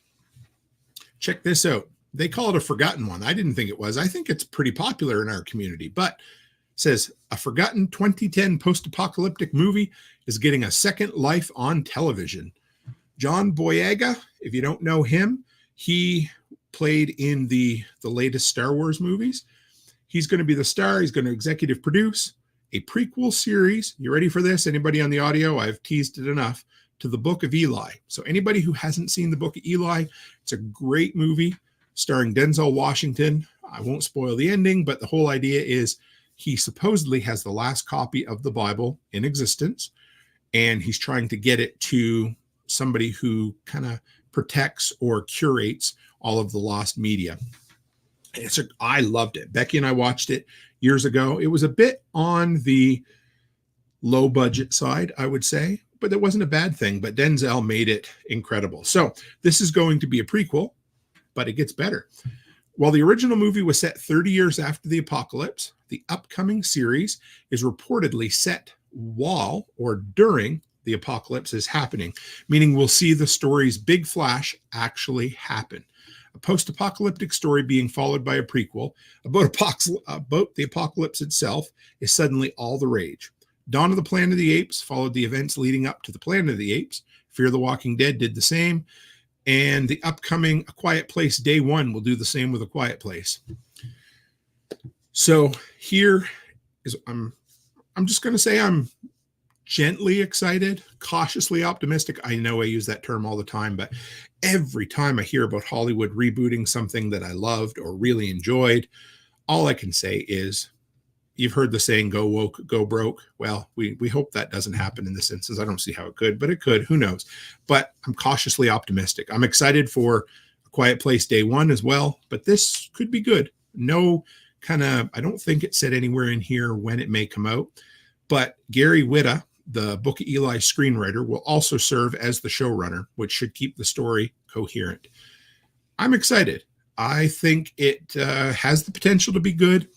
Check this out. They call it a forgotten one. I didn't think it was. I think it's pretty popular in our community, but it says a forgotten 2010 post-apocalyptic movie is getting a second life on television. John Boyega, if you don't know him, he played in the latest Star Wars movies. He's going to be the star. He's going to executive produce a prequel series. You ready for this? Anybody on the audio? I've teased it enough. To the Book of Eli. So anybody who hasn't seen the Book of Eli, it's a great movie starring Denzel Washington. I won't spoil the ending, but the whole idea is he supposedly has the last copy of the Bible in existence, and he's trying to get it to somebody who kind of protects or curates all of the lost media. I loved it. Becky and I watched it years ago. It was a bit on the low budget side, I would say, but it wasn't a bad thing. But Denzel made it incredible. So this is going to be a prequel, but it gets better. While the original movie was set 30 years after the apocalypse, the upcoming series is reportedly set while or during the apocalypse is happening, meaning we'll see the story's big flash actually happen. A post-apocalyptic story being followed by a prequel about the apocalypse itself is suddenly all the rage. Dawn of the Planet of the Apes followed the events leading up to the Planet of the Apes. Fear the Walking Dead did the same. And the upcoming A Quiet Place Day One will do the same with A Quiet Place. So here is, I'm just going to say I'm gently excited, cautiously optimistic. I know I use that term all the time, but every time I hear about Hollywood rebooting something that I loved or really enjoyed, all I can say is, you've heard the saying, go woke, go broke. Well, we hope that doesn't happen in this instance. I don't see how it could, but it could. Who knows? But I'm cautiously optimistic. I'm excited for A Quiet Place Day One as well, but this could be good. No I don't think it said anywhere in here when it may come out, but Gary Whitta, the Book of Eli screenwriter, will also serve as the showrunner, which should keep the story coherent. I'm excited. I think it has the potential to be good.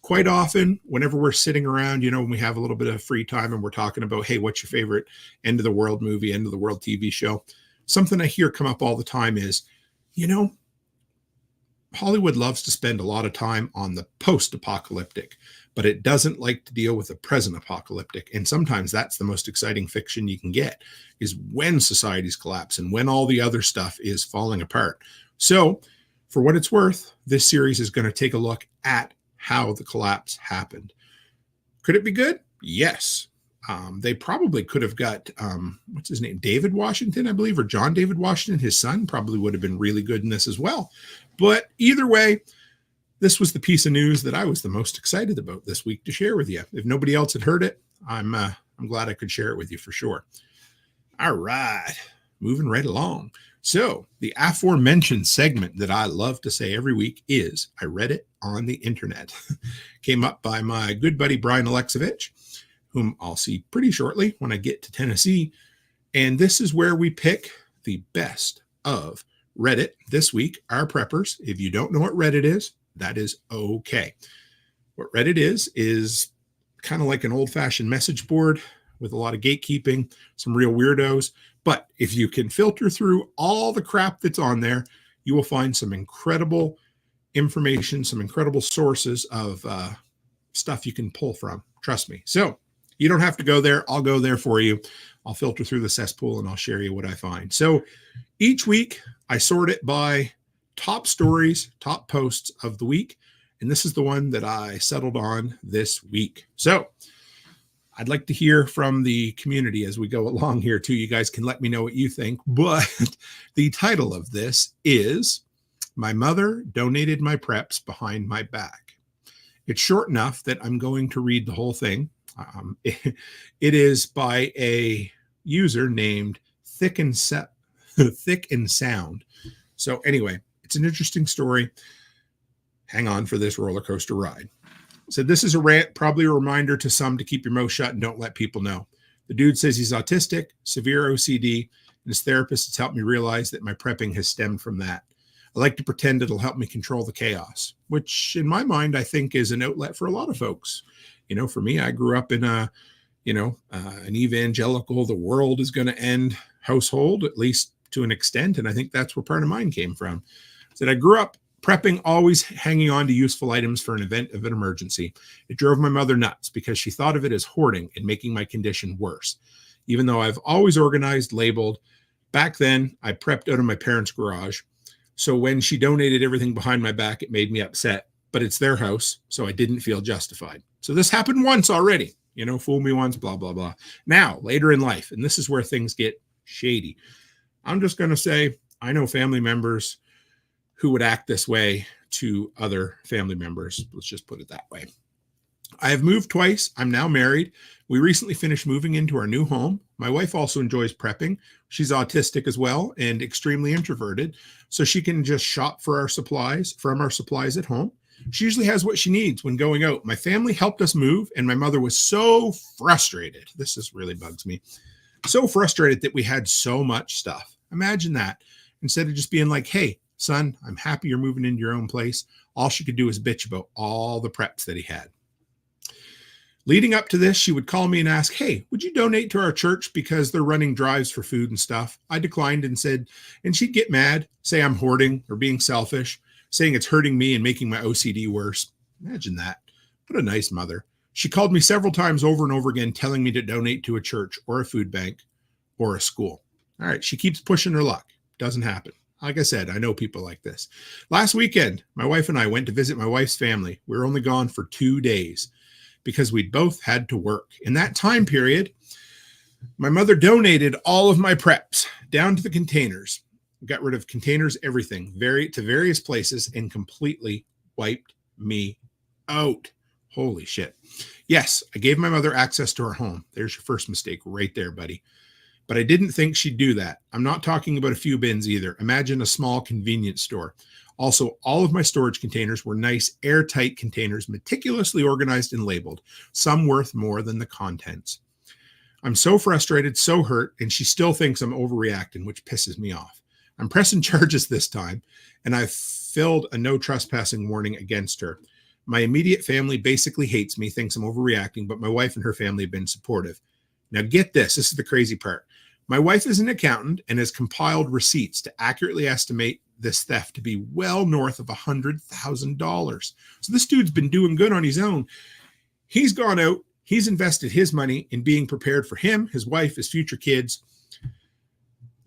Quite often, whenever we're sitting around, when we have a little bit of free time and we're talking about, hey, what's your favorite end of the world movie, end of the world TV show? something I hear come up all the time is, Hollywood loves to spend a lot of time on the post-apocalyptic, but it doesn't like to deal with the present apocalyptic. And sometimes that's the most exciting fiction you can get, is when societies collapse and when all the other stuff is falling apart. So for what it's worth, this series is going to take a look at how the collapse happened. Could it be good? Yes. They probably could have got, what's his name? David Washington, I believe, or John David Washington, his son, probably would have been really good in this as well. But either way, this was the piece of news that I was the most excited about this week to share with you. If nobody else had heard it, I'm glad I could share it with you for sure. All right, moving right along. So the aforementioned segment that I love to say every week is, I read it on the internet. Came up by my good buddy, Brian Alexovich, whom I'll see pretty shortly when I get to Tennessee. And this is where we pick the best of Reddit. This week, our preppers, if you don't know what Reddit is, that is okay. What Reddit is kind of like an old-fashioned message board with a lot of gatekeeping, some real weirdos. But if you can filter through all the crap that's on there, you will find some incredible information, some incredible sources of stuff you can pull from. Trust me. So you don't have to go there. I'll go there for you. I'll filter through the cesspool and I'll share you what I find. So each week I sort it by top stories, top posts of the week. And this is the one that I settled on this week. So I'd like to hear from the community as we go along here too. You guys can let me know what you think. But the title of this is My Mother Donated My Preps Behind My Back. It's short enough that I'm going to read the whole thing. It is by a user named Thick and Sound. So anyway, it's an interesting story. Hang on for this roller coaster ride. So this is a rant, probably a reminder to some to keep your mouth shut and don't let people know. The dude says he's autistic, severe OCD, and his therapist has helped me realize that my prepping has stemmed from that. I like to pretend it'll help me control the chaos, which in my mind, I think is an outlet for a lot of folks. For me, I grew up in an evangelical, the world is going to end household, at least to an extent. And I think that's where part of mine came from. So I grew up prepping, always hanging on to useful items for an event of an emergency. It drove my mother nuts because she thought of it as hoarding and making my condition worse. Even though I've always organized, labeled, back then I prepped out of my parents' garage. So when she donated everything behind my back, it made me upset, but it's their house. So I didn't feel justified. So this happened once already, fool me once, blah, blah, blah. Now, later in life, and this is where things get shady. I'm just going to say, I know family members who would act this way to other family members. Let's just put it that way. I have moved twice. I'm now married. We recently finished moving into our new home. My wife also enjoys prepping. She's autistic as well and extremely introverted. So she can just shop for our supplies at home. She usually has what she needs when going out. My family helped us move, and my mother was so frustrated. This really bugs me. So frustrated that we had so much stuff. Imagine that. Instead of just being like, hey, son, I'm happy you're moving into your own place. All she could do is bitch about all the preps that he had. Leading up to this, she would call me and ask, hey, would you donate to our church because they're running drives for food and stuff? I declined and said, and she'd get mad, say I'm hoarding or being selfish, saying it's hurting me and making my OCD worse. Imagine that. What a nice mother. She called me several times over and over again, telling me to donate to a church or a food bank or a school. All right, she keeps pushing her luck. Doesn't happen. Like I said, I know people like this. Last weekend, my wife and I went to visit my wife's family. We were only gone for 2 days because we both had to work. In that time period, my mother donated all of my preps down to the containers, got rid of containers, everything, to various places, and completely wiped me out. Holy shit. Yes, I gave my mother access to our home. There's your first mistake right there, buddy. But I didn't think she'd do that. I'm not talking about a few bins either. Imagine a small convenience store. Also, all of my storage containers were nice, airtight containers, meticulously organized and labeled, some worth more than the contents. I'm so frustrated, so hurt, and she still thinks I'm overreacting, which pisses me off. I'm pressing charges this time, and I've filled a no trespassing warning against her. My immediate family basically hates me, thinks I'm overreacting, but my wife and her family have been supportive. Now get this. This is the crazy part. My wife is an accountant and has compiled receipts to accurately estimate this theft to be well north of $100,000. So this dude's been doing good on his own. He's gone out, he's invested his money in being prepared for him, his wife, his future kids.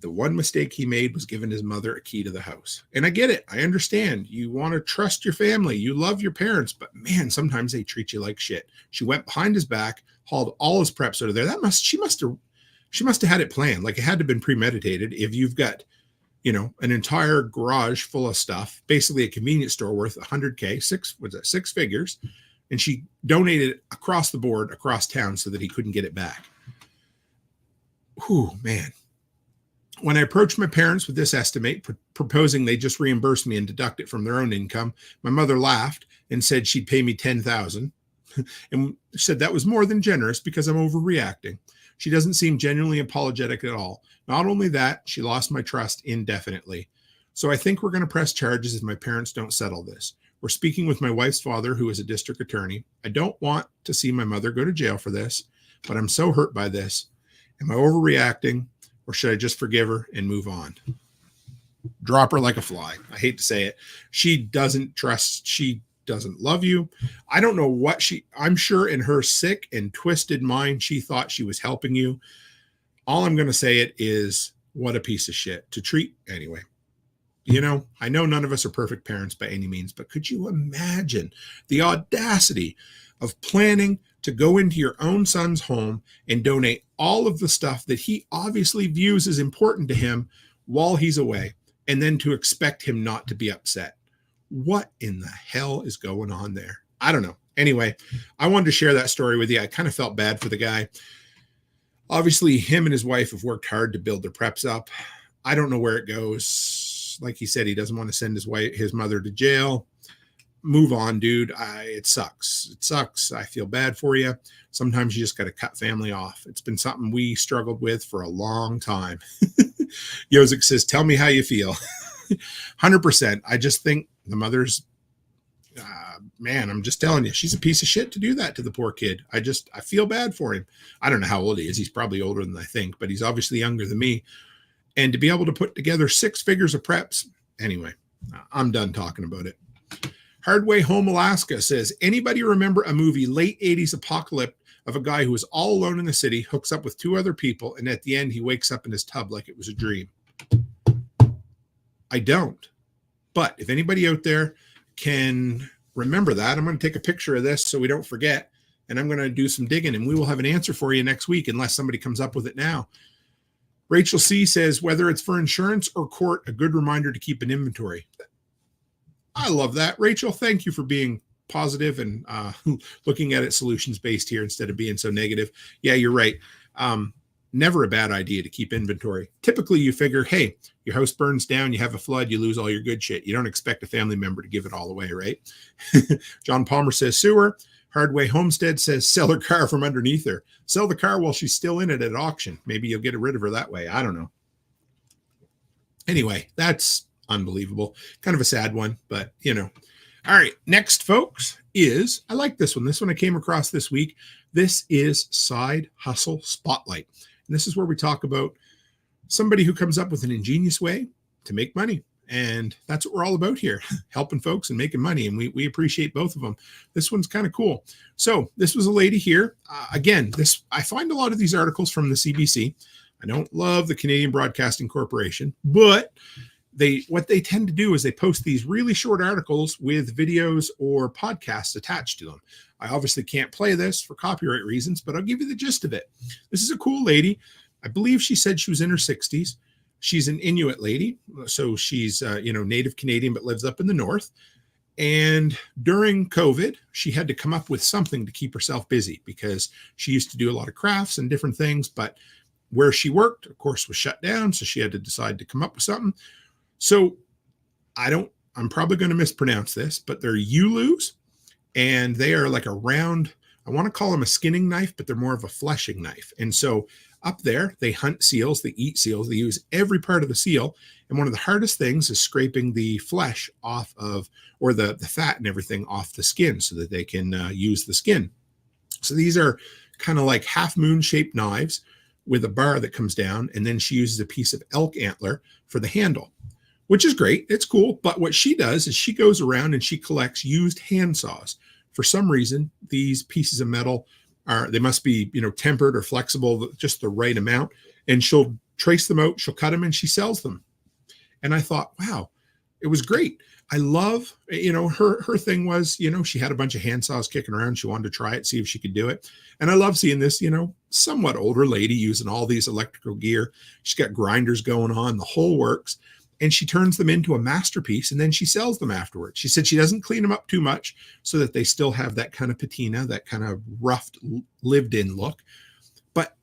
The one mistake he made was giving his mother a key to the house. And I get it. I understand. You want to trust your family. You love your parents, but man, sometimes they treat you like shit. She went behind his back, hauled all his preps out of there. She must have had it planned. Like, it had to have been premeditated. If you've got, an entire garage full of stuff, basically a convenience store worth $100K, six figures, and she donated it across the board, across town, so that he couldn't get it back. Whew, man. When I approached my parents with this estimate, proposing they just reimburse me and deduct it from their own income, my mother laughed and said she'd pay me $10,000 and said that was more than generous because I'm overreacting. She doesn't seem genuinely apologetic at all. Not only that, she lost my trust indefinitely. So I think we're going to press charges if my parents don't settle this. We're speaking with my wife's father, who is a district attorney. I don't want to see my mother go to jail for this, but I'm so hurt by this. Am I overreacting, or should I just forgive her and move on? Drop her like a fly. I hate to say it. She doesn't trust. She doesn't love you. I don't know what I'm sure in her sick and twisted mind, she thought she was helping you. All I'm going to say it is, what a piece of shit to treat anyway. I know none of us are perfect parents by any means, but could you imagine the audacity of planning to go into your own son's home and donate all of the stuff that he obviously views as important to him while he's away, and then to expect him not to be upset? What in the hell is going on there? I don't know. Anyway, I wanted to share that story with you. I kind of felt bad for the guy. Obviously, him and his wife have worked hard to build their preps up. I don't know where it goes. Like he said, he doesn't want to send his mother to jail. Move on, dude. It sucks. It sucks. I feel bad for you. Sometimes you just got to cut family off. It's been something we struggled with for a long time. Yozik says, tell me how you feel. 100%. I just think the mother's, man, I'm just telling you, she's a piece of shit to do that to the poor kid. I feel bad for him. I don't know how old he is. He's probably older than I think, but he's obviously younger than me. And to be able to put together 6 figures of preps. Anyway, I'm done talking about it. Hardway Home Alaska says, anybody remember a movie, late 80s apocalyptic, of a guy who was all alone in the city, hooks up with 2 other people, and at the end he wakes up in his tub like it was a dream? I don't. But if anybody out there can remember that, I'm going to take a picture of this so we don't forget, and I'm going to do some digging, and we will have an answer for you next week unless somebody comes up with it now. Rachel C. says, whether it's for insurance or court, a good reminder to keep an inventory. I love that. Rachel, thank you for being positive and looking at it solutions-based here instead of being so negative. Yeah, you're right. Never a bad idea to keep inventory. Typically, you figure, hey, your house burns down, you have a flood, you lose all your good shit. You don't expect a family member to give it all away, right? John Palmer says sewer. Hardway Homestead says sell her car from underneath her. Sell the car while she's still in it at auction. Maybe you'll get rid of her that way. I don't know. Anyway, that's unbelievable. Kind of a sad one, but All right, next, folks, is, I like this one. This one I came across this week. This is Side Hustle Spotlight. And this is where we talk about somebody who comes up with an ingenious way to make money. And that's what we're all about here, helping folks and making money. And we appreciate both of them. This one's kind of cool. So this was a lady here. Again, I find a lot of these articles from the CBC. I don't love the Canadian Broadcasting Corporation, but what they tend to do is they post these really short articles with videos or podcasts attached to them. I obviously can't play this for copyright reasons, but I'll give you the gist of it. This is a cool lady. I believe she said she was in her 60s. She's an Inuit lady, so she's Native Canadian but lives up in the north. And during COVID, she had to come up with something to keep herself busy because she used to do a lot of crafts and different things, but where she worked, of course, was shut down, so she had to decide to come up with something. So I'm probably going to mispronounce this, but they're Ulus, and they are like a round, I want to call them a skinning knife, but they're more of a fleshing knife. And so up there, they hunt seals, they eat seals, they use every part of the seal. And one of the hardest things is scraping the flesh off of, or the fat and everything off the skin so that they can use the skin. So these are kind of like half moon shaped knives with a bar that comes down, and then she uses a piece of elk antler for the handle, which is great. It's cool. But what she does is she goes around and she collects used hand saws. For some reason, these pieces of metal they must be, tempered or flexible, just the right amount. And she'll trace them out, she'll cut them, and she sells them. And I thought, wow, it was great. I love, her thing was, she had a bunch of hand saws kicking around. She wanted to try it, see if she could do it. And I love seeing this, somewhat older lady using all these electrical gear. She's got grinders going on, the whole works. And she turns them into a masterpiece, and then she sells them afterwards. She said she doesn't clean them up too much so that they still have that kind of patina, that kind of roughed, lived-in look. But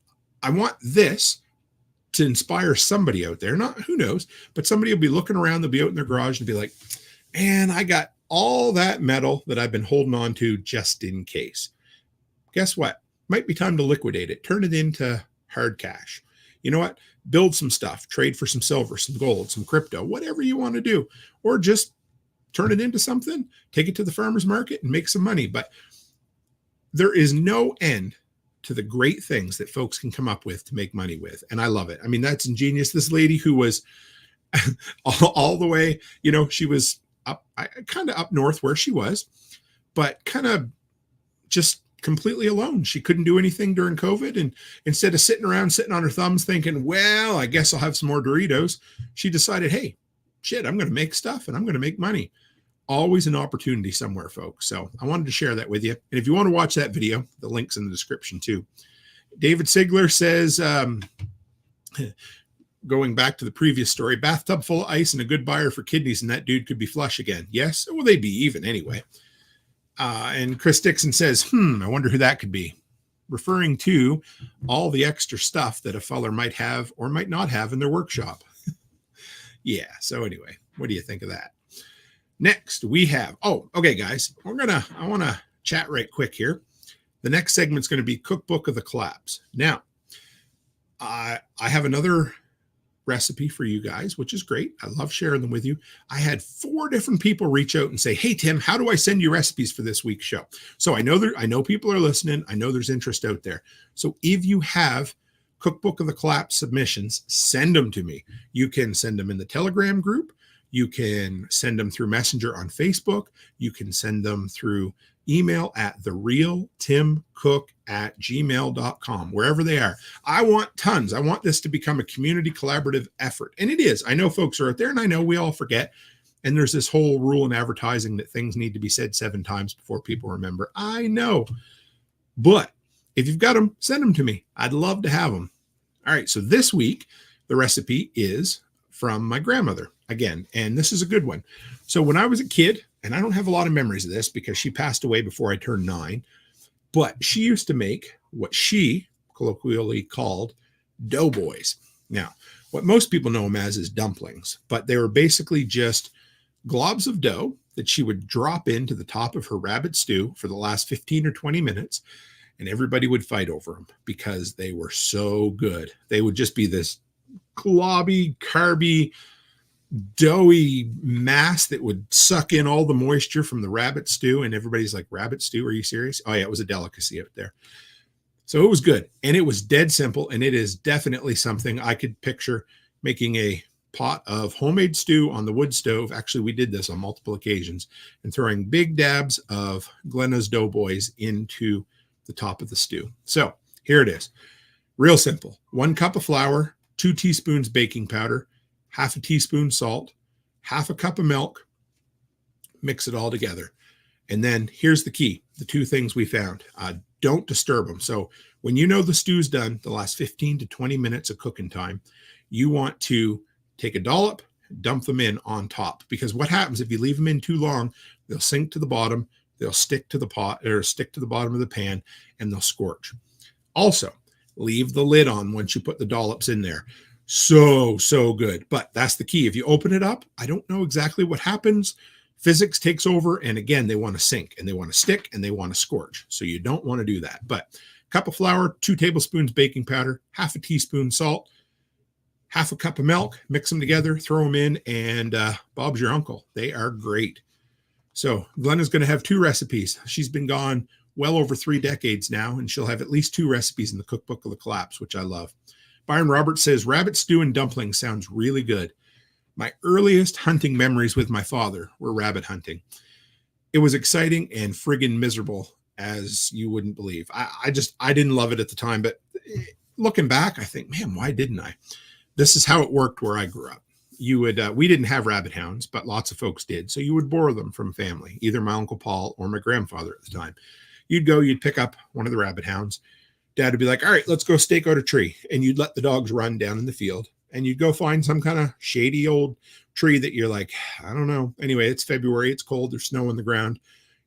I want this to inspire somebody out there. Not who knows, but somebody will be looking around, they'll be out in their garage and be like, man, I got all that metal that I've been holding on to just in case. Guess what? Might be time to liquidate it. Turn it into hard cash. You know what? Build some stuff, trade for some silver, some gold, some crypto, whatever you want to do, or just turn it into something, take it to the farmer's market and make some money. But there is no end to the great things that folks can come up with to make money with. And I love it. I mean, that's ingenious. This lady who was all the way, she was kind of up north where she was, but kind of just completely alone. She couldn't do anything during COVID. And instead of sitting on her thumbs thinking, well, I guess I'll have some more Doritos, she decided, hey, shit, I'm going to make stuff and I'm going to make money. Always an opportunity somewhere, folks. So I wanted to share that with you. And if you want to watch that video, the link's in the description too. David Sigler says, going back to the previous story, bathtub full of ice and a good buyer for kidneys, and that dude could be flush again. Yes. Well, they'd be even anyway. And Chris Dixon says, I wonder who that could be. Referring to all the extra stuff that a feller might have or might not have in their workshop. Yeah. So anyway, what do you think of that? Next we have, okay, guys, I want to chat right quick here. The next segment's going to be Cookbook of the Collapse. Now, I have another recipe for you guys, which is great. I love sharing them with you. I had 4 different people reach out and say, hey, Tim, how do I send you recipes for this week's show? So I know people are listening. I know there's interest out there. So if you have Cookbook of the Collapse submissions, send them to me. You can send them in the Telegram group. You can send them through Messenger on Facebook. You can send them through email at therealtimcook@gmail.com, wherever they are. I want tons. I want this to become a community collaborative effort. And it is. I know folks are out there, and I know we all forget. And there's this whole rule in advertising that things need to be said 7 times before people remember. I know. But if you've got them, send them to me. I'd love to have them. All right. So this week, the recipe is from my grandmother again. And this is a good one. So when I was a kid, and I don't have a lot of memories of this because she passed away before I turned 9, but she used to make what she colloquially called doughboys. Now, what most people know them as is dumplings, but they were basically just globs of dough that she would drop into the top of her rabbit stew for the last 15 or 20 minutes, and everybody would fight over them because they were so good. They would just be this globby, carby, doughy mass that would suck in all the moisture from the rabbit stew. And everybody's like, rabbit stew? Are you serious? Oh yeah, it was a delicacy out there. So it was good. And it was dead simple. And it is definitely something I could picture making a pot of homemade stew on the wood stove. Actually, we did this on multiple occasions, and throwing big dabs of GLENNAS Doughboys into the top of the stew. So here it is. Real simple. 1 cup of flour, 2 teaspoons baking powder, half a teaspoon salt, half a cup of milk. Mix it all together. And then here's the key, the 2 things we found. Don't disturb them. So when you know the stew's done, the last 15 to 20 minutes of cooking time, you want to take a dollop, dump them in on top. Because what happens if you leave them in too long, they'll sink to the bottom, they'll stick to the pot or stick to the bottom of the pan, and they'll scorch. Also, leave the lid on once you put the dollops in there. So good. But that's the key. If you open it up, I don't know exactly what happens. Physics takes over. And again, they want to sink and they want to stick and they want to scorch. So you don't want to do that. But cup of flour, 2 tablespoons baking powder, half a teaspoon salt, half a cup of milk, mix them together, throw them in, and Bob's your uncle. They are great. So Glenna's going to have 2 recipes. She's been gone well over 3 decades now, and she'll have at least 2 recipes in the Cookbook of the Collapse, which I love. Byron Roberts says, rabbit stew and dumplings sounds really good. My earliest hunting memories with my father were rabbit hunting. It was exciting and friggin' miserable, as you wouldn't believe. I didn't love it at the time, but looking back, I think, man, why didn't I? This is how it worked where I grew up. You would, we didn't have rabbit hounds, but lots of folks did. So you would borrow them from family, either my Uncle Paul or my grandfather at the time. You'd pick up one of the rabbit hounds. Dad would be like, all right, let's go stake out a tree. And you'd let the dogs run down in the field. And you'd go find some kind of shady old tree that you're like, I don't know. Anyway, it's February. It's cold. There's snow on the ground.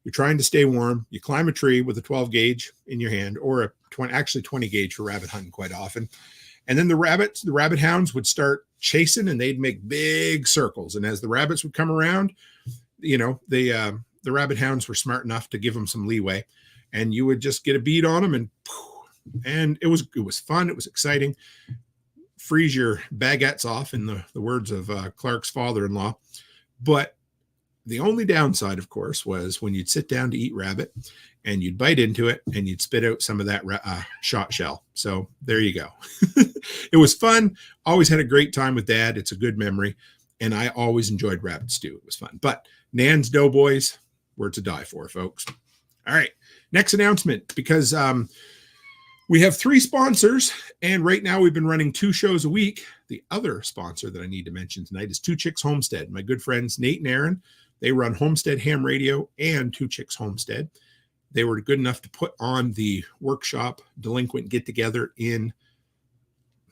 You're trying to stay warm. You climb a tree with a 12 gauge in your hand, or a 20 gauge for rabbit hunting quite often. And then the rabbit hounds would start chasing, and they'd make big circles. And as the rabbits would come around, the rabbit hounds were smart enough to give them some leeway, and you would just get a bead on them, and it was fun. It was exciting. Freeze your baguettes off, in the words of Clark's father-in-law. But the only downside, of course, was when you'd sit down to eat rabbit and you'd bite into it and you'd spit out some of that shot shell. So there you go. It was fun. Always had a great time with Dad. It's a good memory. And I always enjoyed rabbit stew. It was fun. But Nan's Doughboys were to die for, folks. All right. Next announcement, because we have 3 sponsors, and right now we've been running 2 shows a week. The other sponsor that I need to mention tonight is Two Chicks Homestead. My good friends Nate and Aaron, they run Homestead Ham Radio and Two Chicks Homestead. They were good enough to put on the workshop delinquent get-together in,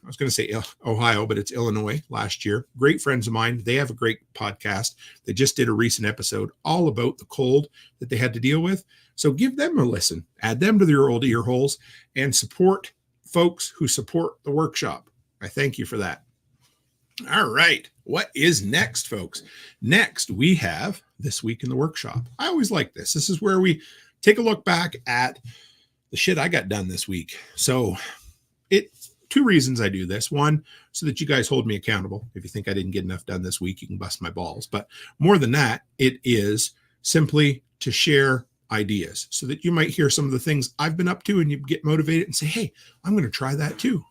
I was going to say Ohio, but it's Illinois, last year. Great friends of mine. They have a great podcast. They just did a recent episode all about the cold that they had to deal with. So give them a listen, add them to your old ear holes, and support folks who support the workshop. I thank you for that. All right. What is next, folks? Next, we have This Week in the Workshop. I always like this. This is where we take a look back at the shit I got done this week. So 2 reasons I do this. One, so that you guys hold me accountable. If you think I didn't get enough done this week, you can bust my balls. But more than that, it is simply to share ideas so that you might hear some of the things I've been up to and you get motivated and say, hey, I'm going to try that too.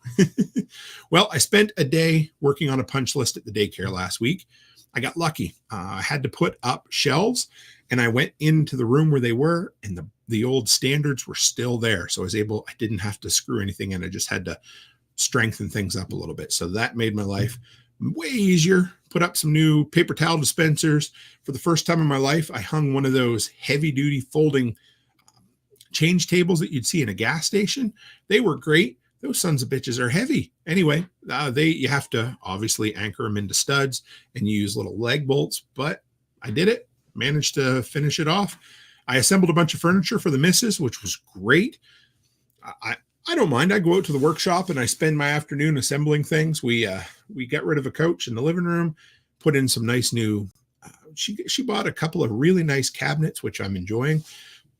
Well, I spent a day working on a punch list at the daycare last week. I got lucky. I had to put up shelves, and I went into the room where they were, and the old standards were still there. So I didn't have to screw anything in. I just had to strengthen things up a little bit. So that made my life way easier. Put up some new paper towel dispensers. For the first time in my life, I hung one of those heavy duty folding change tables that you'd see in a gas station. They were great. Those sons of bitches are heavy. Anyway, you have to obviously anchor them into studs, and you use little leg bolts, but I did it, managed to finish it off. I assembled a bunch of furniture for the missus, which was great. I don't mind. I go out to the workshop and I spend my afternoon assembling things. We got rid of a couch in the living room, put in some nice new, she bought a couple of really nice cabinets, which I'm enjoying,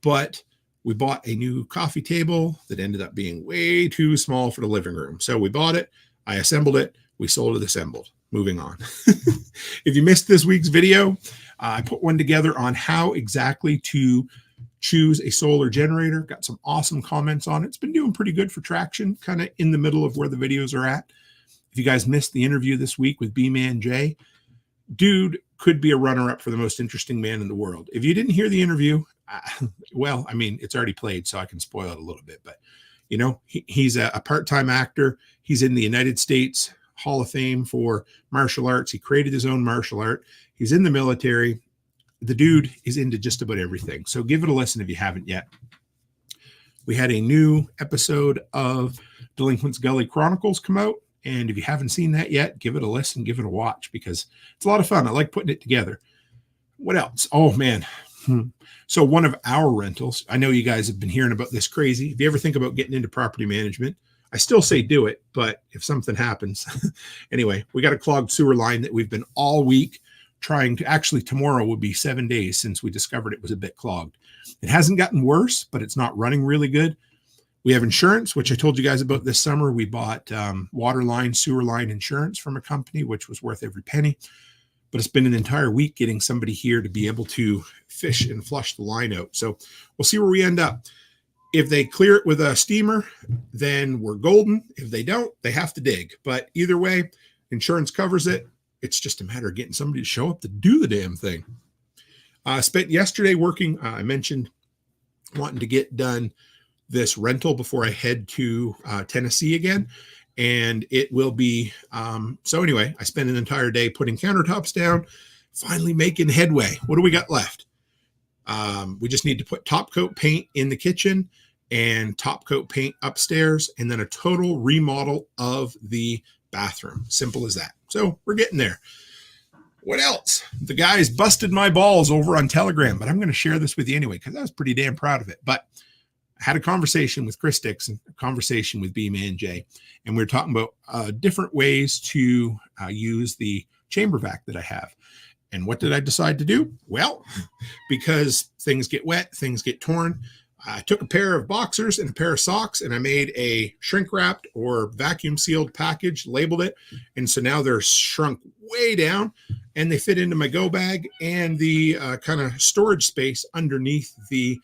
but we bought a new coffee table that ended up being way too small for the living room. So we bought it, I assembled it, we sold it assembled. Moving on. If you missed this week's video, I put one together on how exactly to choose a solar generator. Got some awesome comments on it. It's been doing pretty good for traction, kind of in the middle of where the videos are at. If you guys missed the interview this week with B-Man Jay, dude could be a runner-up for the most interesting man in the world. If you didn't hear the interview, well, I mean, it's already played, so I can spoil it a little bit. But, he's a part-time actor. He's in the United States Hall of Fame for martial arts. He created his own martial art. He's in the military. The dude is into just about everything. So give it a listen if you haven't yet. We had a new episode of Delinquent's Gully Chronicles come out. And if you haven't seen that yet, give it a listen, give it a watch, because it's a lot of fun. I like putting it together. What else? Oh, man. So one of our rentals, I know you guys have been hearing about this crazy. If you ever think about getting into property management, I still say do it, but if something happens, anyway, we got a clogged sewer line that we've been all week trying to, actually tomorrow will be 7 days since we discovered it was a bit clogged. It hasn't gotten worse, but it's not running really good. We have insurance, which I told you guys about this summer. We bought water line, sewer line insurance from a company, which was worth every penny. But it's been an entire week getting somebody here to be able to fish and flush the line out. So we'll see where we end up. If they clear it with a steamer, then we're golden. If they don't, they have to dig. But either way, insurance covers it. It's just a matter of getting somebody to show up to do the damn thing. I spent yesterday working. I mentioned wanting to get done this rental before I head to Tennessee again. And it will be, so anyway, I spent an entire day putting countertops down, finally making headway. What do we got left? We just need to put top coat paint in the kitchen and top coat paint upstairs, and then a total remodel of the bathroom. Simple as that. So we're getting there. What else? The guys busted my balls over on Telegram, but I'm going to share this with you anyway, because I was pretty damn proud of it. But I had a conversation with Chris Dixon, a conversation with B-Man J, and we were talking about different ways to use the chamber vac that I have. And what did I decide to do? Well, because things get wet, things get torn, I took a pair of boxers and a pair of socks, and I made a shrink wrapped or vacuum sealed package, labeled it. And so now they're shrunk way down, and they fit into my go bag and the kind of storage space underneath the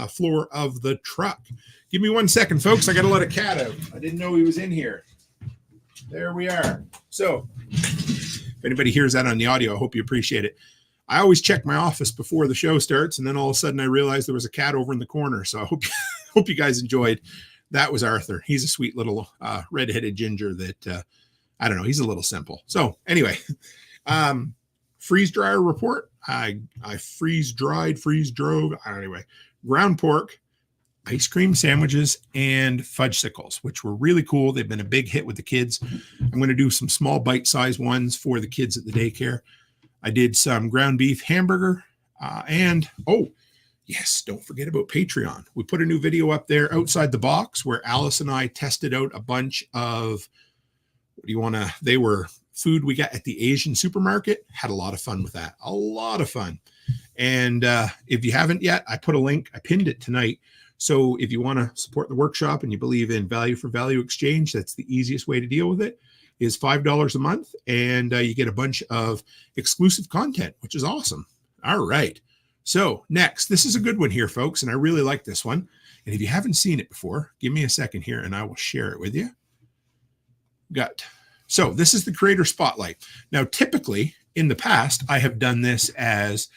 floor of the truck. Give me 1 second, folks. I got to let a cat out. I didn't know he was in here. There we are. So if anybody hears that on the audio, I hope you appreciate it. I always check my office before the show starts, and then all of a sudden I realized there was a cat over in the corner. So I hope you guys enjoyed. That was Arthur. He's a sweet little redheaded ginger that, I don't know, he's a little simple. So anyway, freeze dryer report. I freeze dried, freeze drove. Anyway, ground pork, ice cream sandwiches, and fudgesicles, which were really cool. They've been a big hit with the kids. I'm going to do some small bite-sized ones for the kids at the daycare. I did some ground beef hamburger and, oh, yes, don't forget about Patreon. We put a new video up there, Outside the Box, where Alice and I tested out a bunch of, they were food we got at the Asian supermarket. Had a lot of fun with that. A lot of fun. And if you haven't yet, I put a link. I pinned it tonight. So if you want to support the workshop and you believe in value for value exchange, that's the easiest way to deal with it, is $5 a month. And you get a bunch of exclusive content, which is awesome. All right. So next, this is a good one here, folks. And I really like this one. And if you haven't seen it before, give me a second here and I will share it with you. So this is the Creator Spotlight. Now, typically in the past, I have done this as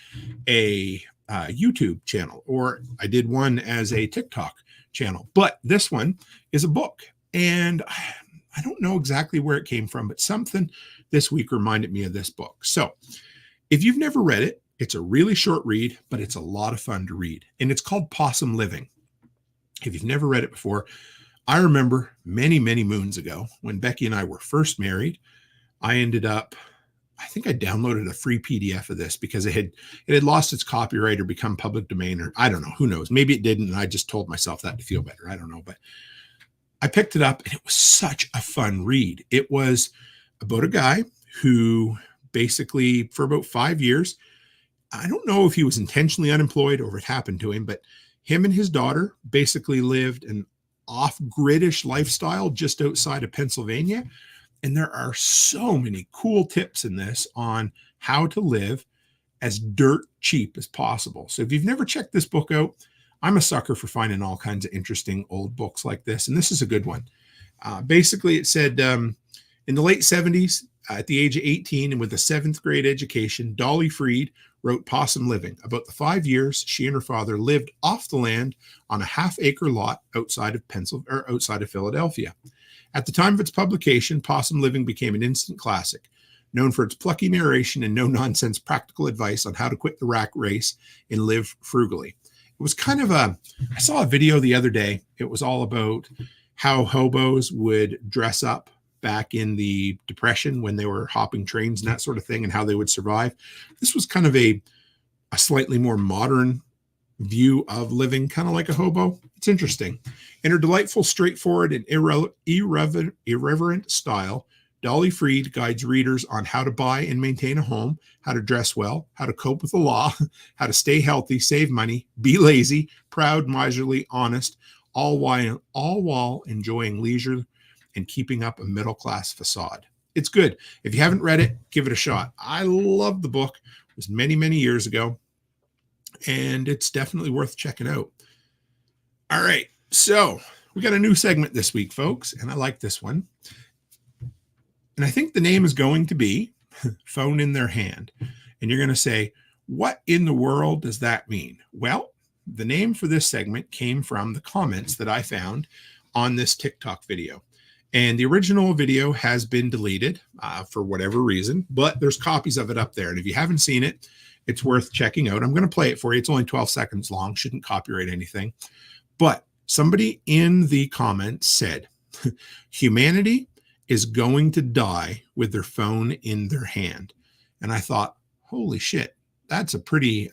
a YouTube channel, or I did one as a TikTok channel, but this one is a book. And I don't know exactly where it came from, but something this week reminded me of this book. So if you've never read it, it's a really short read, but it's a lot of fun to read. And it's called Possum Living. If you've never read it before, I remember many, many moons ago when Becky and I were first married, I think I downloaded a free PDF of this because it had lost its copyright or become public domain, or I don't know, who knows? Maybe it didn't. And I just told myself that to feel better. I don't know, but I picked it up and it was such a fun read. It was about a guy who basically for about 5 years, I don't know if he was intentionally unemployed or if it happened to him, but him and his daughter basically lived an off-gridish lifestyle just outside of Pennsylvania. And there are so many cool tips in this on how to live as dirt cheap as possible. So if you've never checked this book out, I'm a sucker for finding all kinds of interesting old books like this. And this is a good one. Basically, it said in the late 70s, at the age of 18 and with a 7th grade education, Dolly Freed wrote Possum Living, about the 5 years she and her father lived off the land on a half-acre lot outside of Philadelphia. At the time of its publication, Possum Living became an instant classic, known for its plucky narration and no-nonsense practical advice on how to quit the rat race and live frugally. It was kind of I saw a video the other day. It was all about how hobos would dress up back in the Depression when they were hopping trains and that sort of thing, and how they would survive. This was kind of a slightly more modern view of living, kind of like a hobo. It's interesting. In her delightful, straightforward, and irreverent style, Dolly Freed guides readers on how to buy and maintain a home, how to dress well, how to cope with the law, how to stay healthy, save money, be lazy, proud, miserly, honest, all while enjoying leisure and keeping up a middle-class facade. It's good. If you haven't read it, give it a shot. I love the book. It was many, many years ago, and it's definitely worth checking out. All right. So we got a new segment this week, folks, and I like this one. And I think the name is going to be Phone in Their Hand. And you're going to say, what in the world does that mean? Well, the name for this segment came from the comments that I found on this TikTok video. And the original video has been deleted for whatever reason, but there's copies of it up there. And if you haven't seen it, it's worth checking out. I'm going to play it for you. It's only 12 seconds long, shouldn't copyright anything. But somebody in the comments said, humanity is going to die with their phone in their hand. And I thought, holy shit, that's a pretty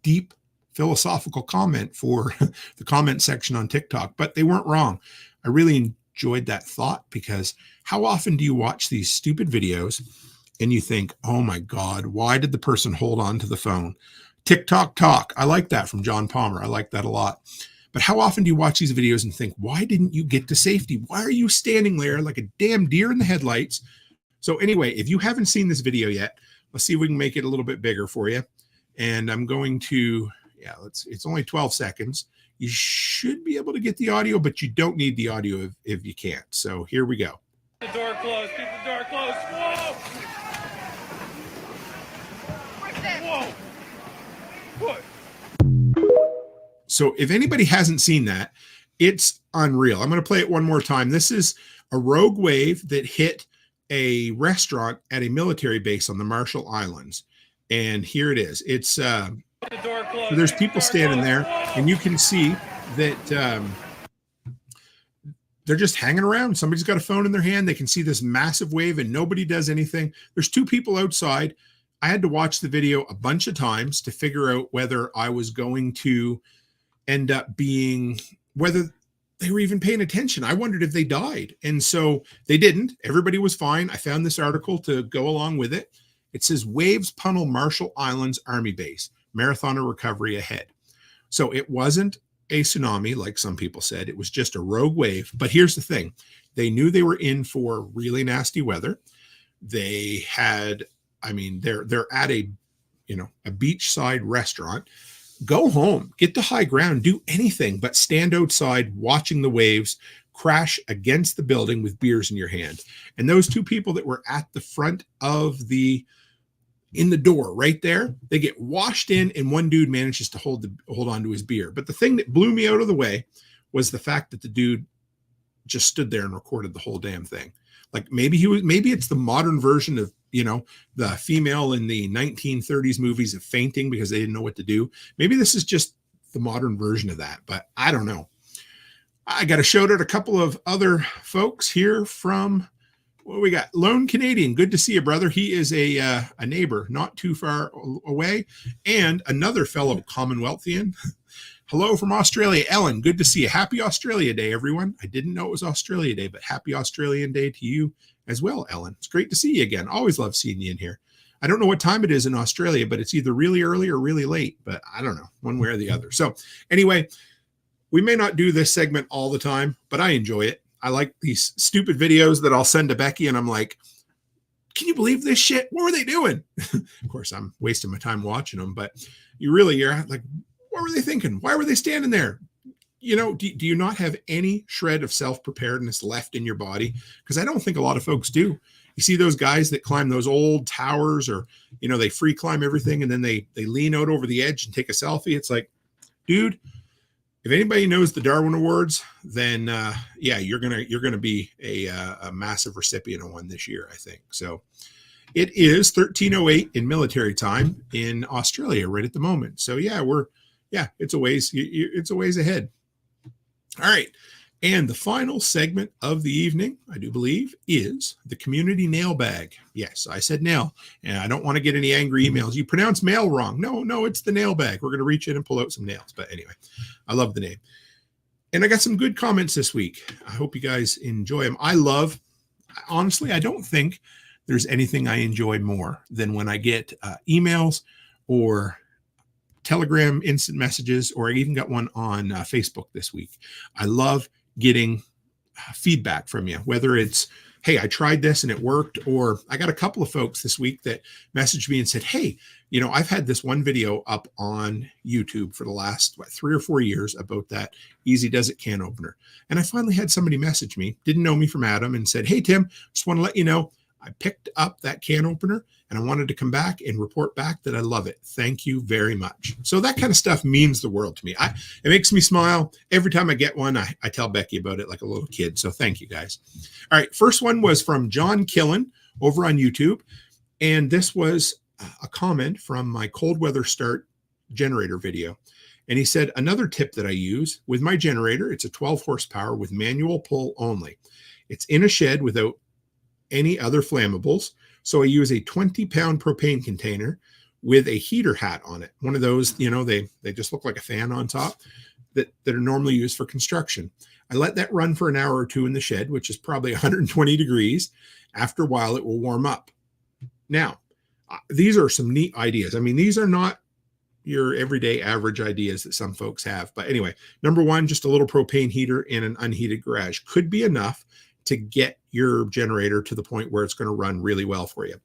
deep philosophical comment for the comment section on TikTok, but they weren't wrong. I really enjoyed that thought, because how often do you watch these stupid videos and you think, oh my God, why did the person hold on to the phone? TikTok talk. I like that from John Palmer. I like that a lot. But how often do you watch these videos and think, why didn't you get to safety? Why are you standing there like a damn deer in the headlights? So anyway, if you haven't seen this video yet, let's see if we can make it a little bit bigger for you. And I'm going to, it's only 12 seconds. You should be able to get the audio, but you don't need the audio if you can't. So here we go. Keep the door closed. Keep the door closed. Whoa! Whoa! What? So if anybody hasn't seen that, it's unreal. I'm going to play it one more time. This is a rogue wave that hit a restaurant at a military base on the Marshall Islands. And here it is. It's so there's people standing there, and you can see that they're just hanging around. Somebody's got a phone in their hand. They can see this massive wave and nobody does anything. There's two people outside. I had to watch the video a bunch of times to figure out whether I was going to end up being, whether they were even paying attention. I wondered if they died. And so they didn't. Everybody was fine. I found this article to go along with it. It says waves pummel Marshall Islands Army Base, marathoner recovery ahead. So it wasn't a tsunami like some people said. It was just a rogue wave. But here's the thing. They knew they were in for really nasty weather. They had, I mean, they're at a beachside restaurant. Go home, get to high ground, do anything but stand outside watching the waves crash against the building with beers in your hand. And those two people that were at the front of in the door right there, they get washed in, and one dude manages to hold on to his beer. But the thing that blew me out of the way was the fact that the dude just stood there and recorded the whole damn thing. Like maybe it's the modern version of, the female in the 1930s movies of fainting because they didn't know what to do. Maybe this is just the modern version of that, but I don't know. I got to shout out a couple of other folks here from, what we got? Lone Canadian. Good to see you, brother. He is a neighbor not too far away, and another fellow Commonwealthian. Hello from Australia, Ellen. Good to see you. Happy Australia Day, everyone. I didn't know it was Australia Day, but happy Australian Day to you as well, Ellen. It's great to see you again. Always love seeing you in here. I don't know what time it is in Australia, but it's either really early or really late, but I don't know, one way or the other. So anyway, we may not do this segment all the time, but I enjoy it. I like these stupid videos that I'll send to Becky, and I'm like, can you believe this shit? What were they doing? Of course, I'm wasting my time watching them, but you're like, what were they thinking? Why were they standing there? Do you not have any shred of self-preparedness left in your body? Because I don't think a lot of folks do. You see those guys that climb those old towers, or, they free climb everything, and then they lean out over the edge and take a selfie. It's like, dude, if anybody knows the Darwin Awards, then you're gonna be a massive recipient of one this year, I think. So it is 13:08 in military time in Australia right at the moment. So it's a ways ahead. All right. And the final segment of the evening, I do believe, is the community nail bag. Yes, I said nail, and I don't want to get any angry emails. You pronounce mail wrong. No, it's the nail bag. We're going to reach in and pull out some nails. But anyway, I love the name. And I got some good comments this week. I hope you guys enjoy them. Honestly, I don't think there's anything I enjoy more than when I get emails or Telegram instant messages, or I even got one on Facebook this week. I love getting feedback from you, whether it's hey, I tried this and it worked. Or I got a couple of folks this week that messaged me and said, hey, I've had this one video up on YouTube for the last 3 or 4 years about that Easy Does It can opener. And I finally had somebody message me, didn't know me from Adam, and said, hey, Tim, just want to let you know, I picked up that can opener and I wanted to come back and report back that I love it. Thank you very much. So that kind of stuff means the world to me. It makes me smile. Every time I get one, I tell Becky about it like a little kid. So thank you guys. All right. First one was from John Killen over on YouTube. And this was a comment from my cold weather start generator video. And he said, another tip that I use with my generator, it's a 12 horsepower with manual pull only. It's in a shed without any other flammables. So I use a 20-pound propane container with a heater hat on it. One of those, they just look like a fan on top that are normally used for construction. I let that run for an hour or two in the shed, which is probably 120 degrees. After a while, it will warm up. Now, these are some neat ideas. I mean, these are not your everyday average ideas that some folks have. But anyway, number one, just a little propane heater in an unheated garage could be enough to get your generator to the point where it's going to run really well for you.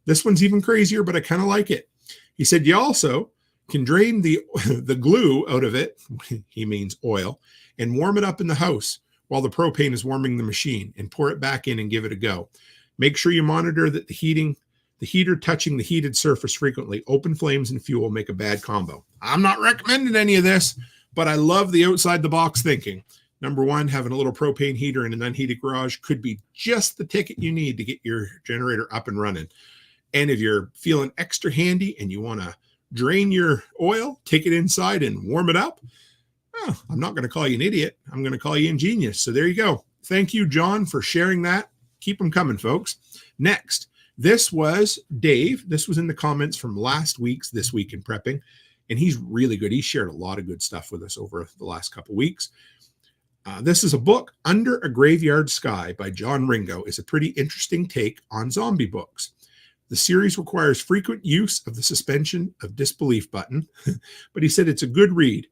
This one's even crazier, but I kind of like it. He said you also can drain the glue out of it, he means oil, and warm it up in the house while the propane is warming the machine, and pour it back in and give it a go. Make sure you monitor that the heater touching the heated surface frequently. Open flames and fuel make a bad combo. I'm not recommending any of this, but I love the outside the box thinking. Number one, having a little propane heater in an unheated garage could be just the ticket you need to get your generator up and running. And if you're feeling extra handy and you want to drain your oil, take it inside and warm it up, I'm not going to call you an idiot. I'm going to call you ingenious. So there you go. Thank you, John, for sharing that. Keep them coming, folks. Next, this was Dave. This was in the comments from last week's This Week in Prepping, and he's really good. He shared a lot of good stuff with us over the last couple of weeks. This is a book, Under a Graveyard Sky by John Ringo. It's a pretty interesting take on zombie books. The series requires frequent use of the suspension of disbelief button, but he said it's a good read,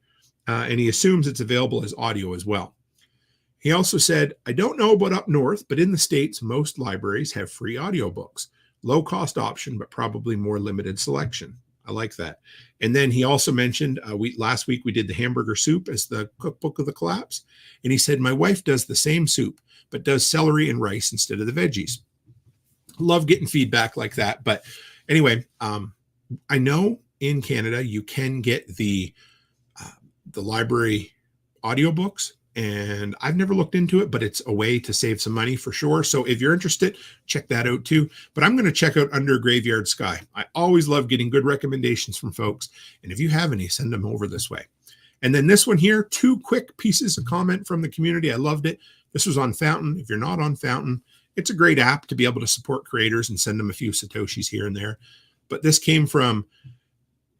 and he assumes it's available as audio as well. He also said, I don't know about up north, but in the States, most libraries have free audiobooks. Low-cost option, but probably more limited selection. I like that. And then he also mentioned last week we did the hamburger soup as the cookbook of the collapse. And he said, my wife does the same soup, but does celery and rice instead of the veggies. Love getting feedback like that. But anyway, I know in Canada you can get the library audiobooks. And I've never looked into it, but it's a way to save some money for sure. So if you're interested, check that out too. But I'm going to check out Under a Graveyard Sky. I always love getting good recommendations from folks. And if you have any, send them over this way. And then this one here, 2 quick pieces of comment from the community. I loved it. This was on Fountain. If you're not on Fountain, it's a great app to be able to support creators and send them a few Satoshis here and there. But this came from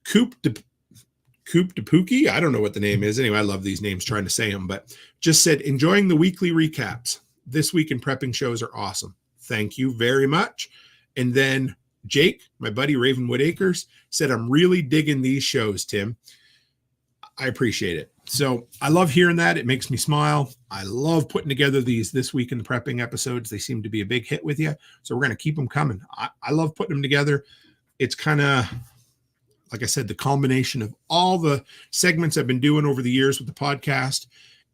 Coop DePookie. I don't know what the name is. Anyway, I love these names trying to say them, but just said, enjoying the weekly recaps. This Week in Prepping shows are awesome. Thank you very much. And then Jake, my buddy Ravenwood Acres, said, I'm really digging these shows, Tim. I appreciate it. So I love hearing that. It makes me smile. I love putting together these This Week in the Prepping episodes. They seem to be a big hit with you. So we're going to keep them coming. I love putting them together. It's kind of, like I said, the culmination of all the segments I've been doing over the years with the podcast,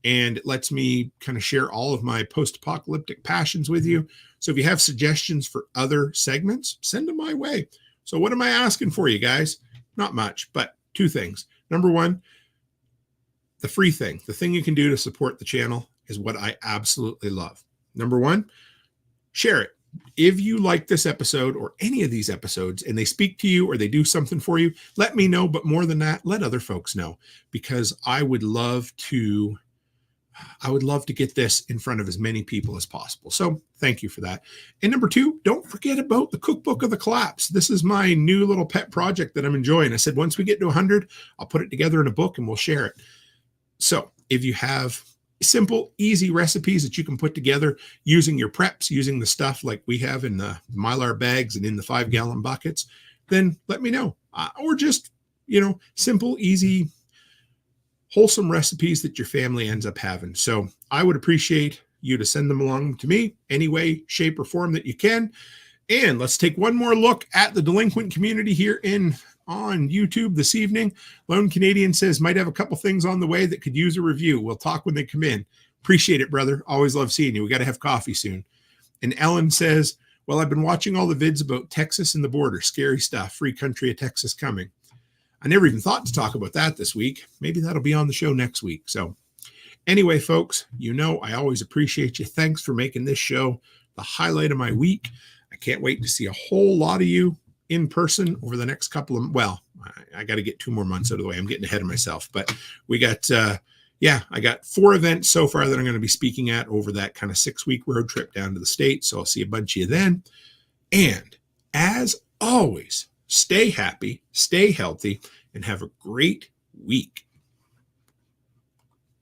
and it lets me kind of share all of my post-apocalyptic passions with you. So if you have suggestions for other segments, send them my way. So what am I asking for you guys? Not much, but 2 things. Number one, the free thing, the thing you can do to support the channel is what I absolutely love. Number one, share it. If you like this episode or any of these episodes and they speak to you or they do something for you, let me know. But more than that, let other folks know, because I would love to get this in front of as many people as possible. So thank you for that. And number 2, don't forget about the cookbook of the collapse. This is my new little pet project that I'm enjoying. I said, once we get to 100, I'll put it together in a book and we'll share it. So if you have simple, easy recipes that you can put together using your preps, using the stuff like we have in the Mylar bags and in the 5-gallon buckets, then let me know. Or just, simple, easy, wholesome recipes that your family ends up having. So I would appreciate you to send them along to me any way, shape, or form that you can. And let's take one more look at the delinquent community here on YouTube this evening. Lone Canadian says, might have a couple things on the way that could use a review. We'll talk when they come in. Appreciate it, brother. Always love seeing you. We got to have coffee soon. And Ellen says, well, I've been watching all the vids about Texas and the border. Scary stuff. Free country of Texas coming. I never even thought to talk about that this week. Maybe that'll be on the show next week. So anyway, folks, you know I always appreciate you. Thanks for making this show the highlight of my week. I can't wait to see a whole lot of you in person over the next couple of, well, I got to get 2 more months out of the way. I'm getting ahead of myself, but we got, I got 4 events so far that I'm going to be speaking at over that kind of 6-week road trip down to the States. So I'll see a bunch of you then. And as always, stay happy, stay healthy, and have a great week.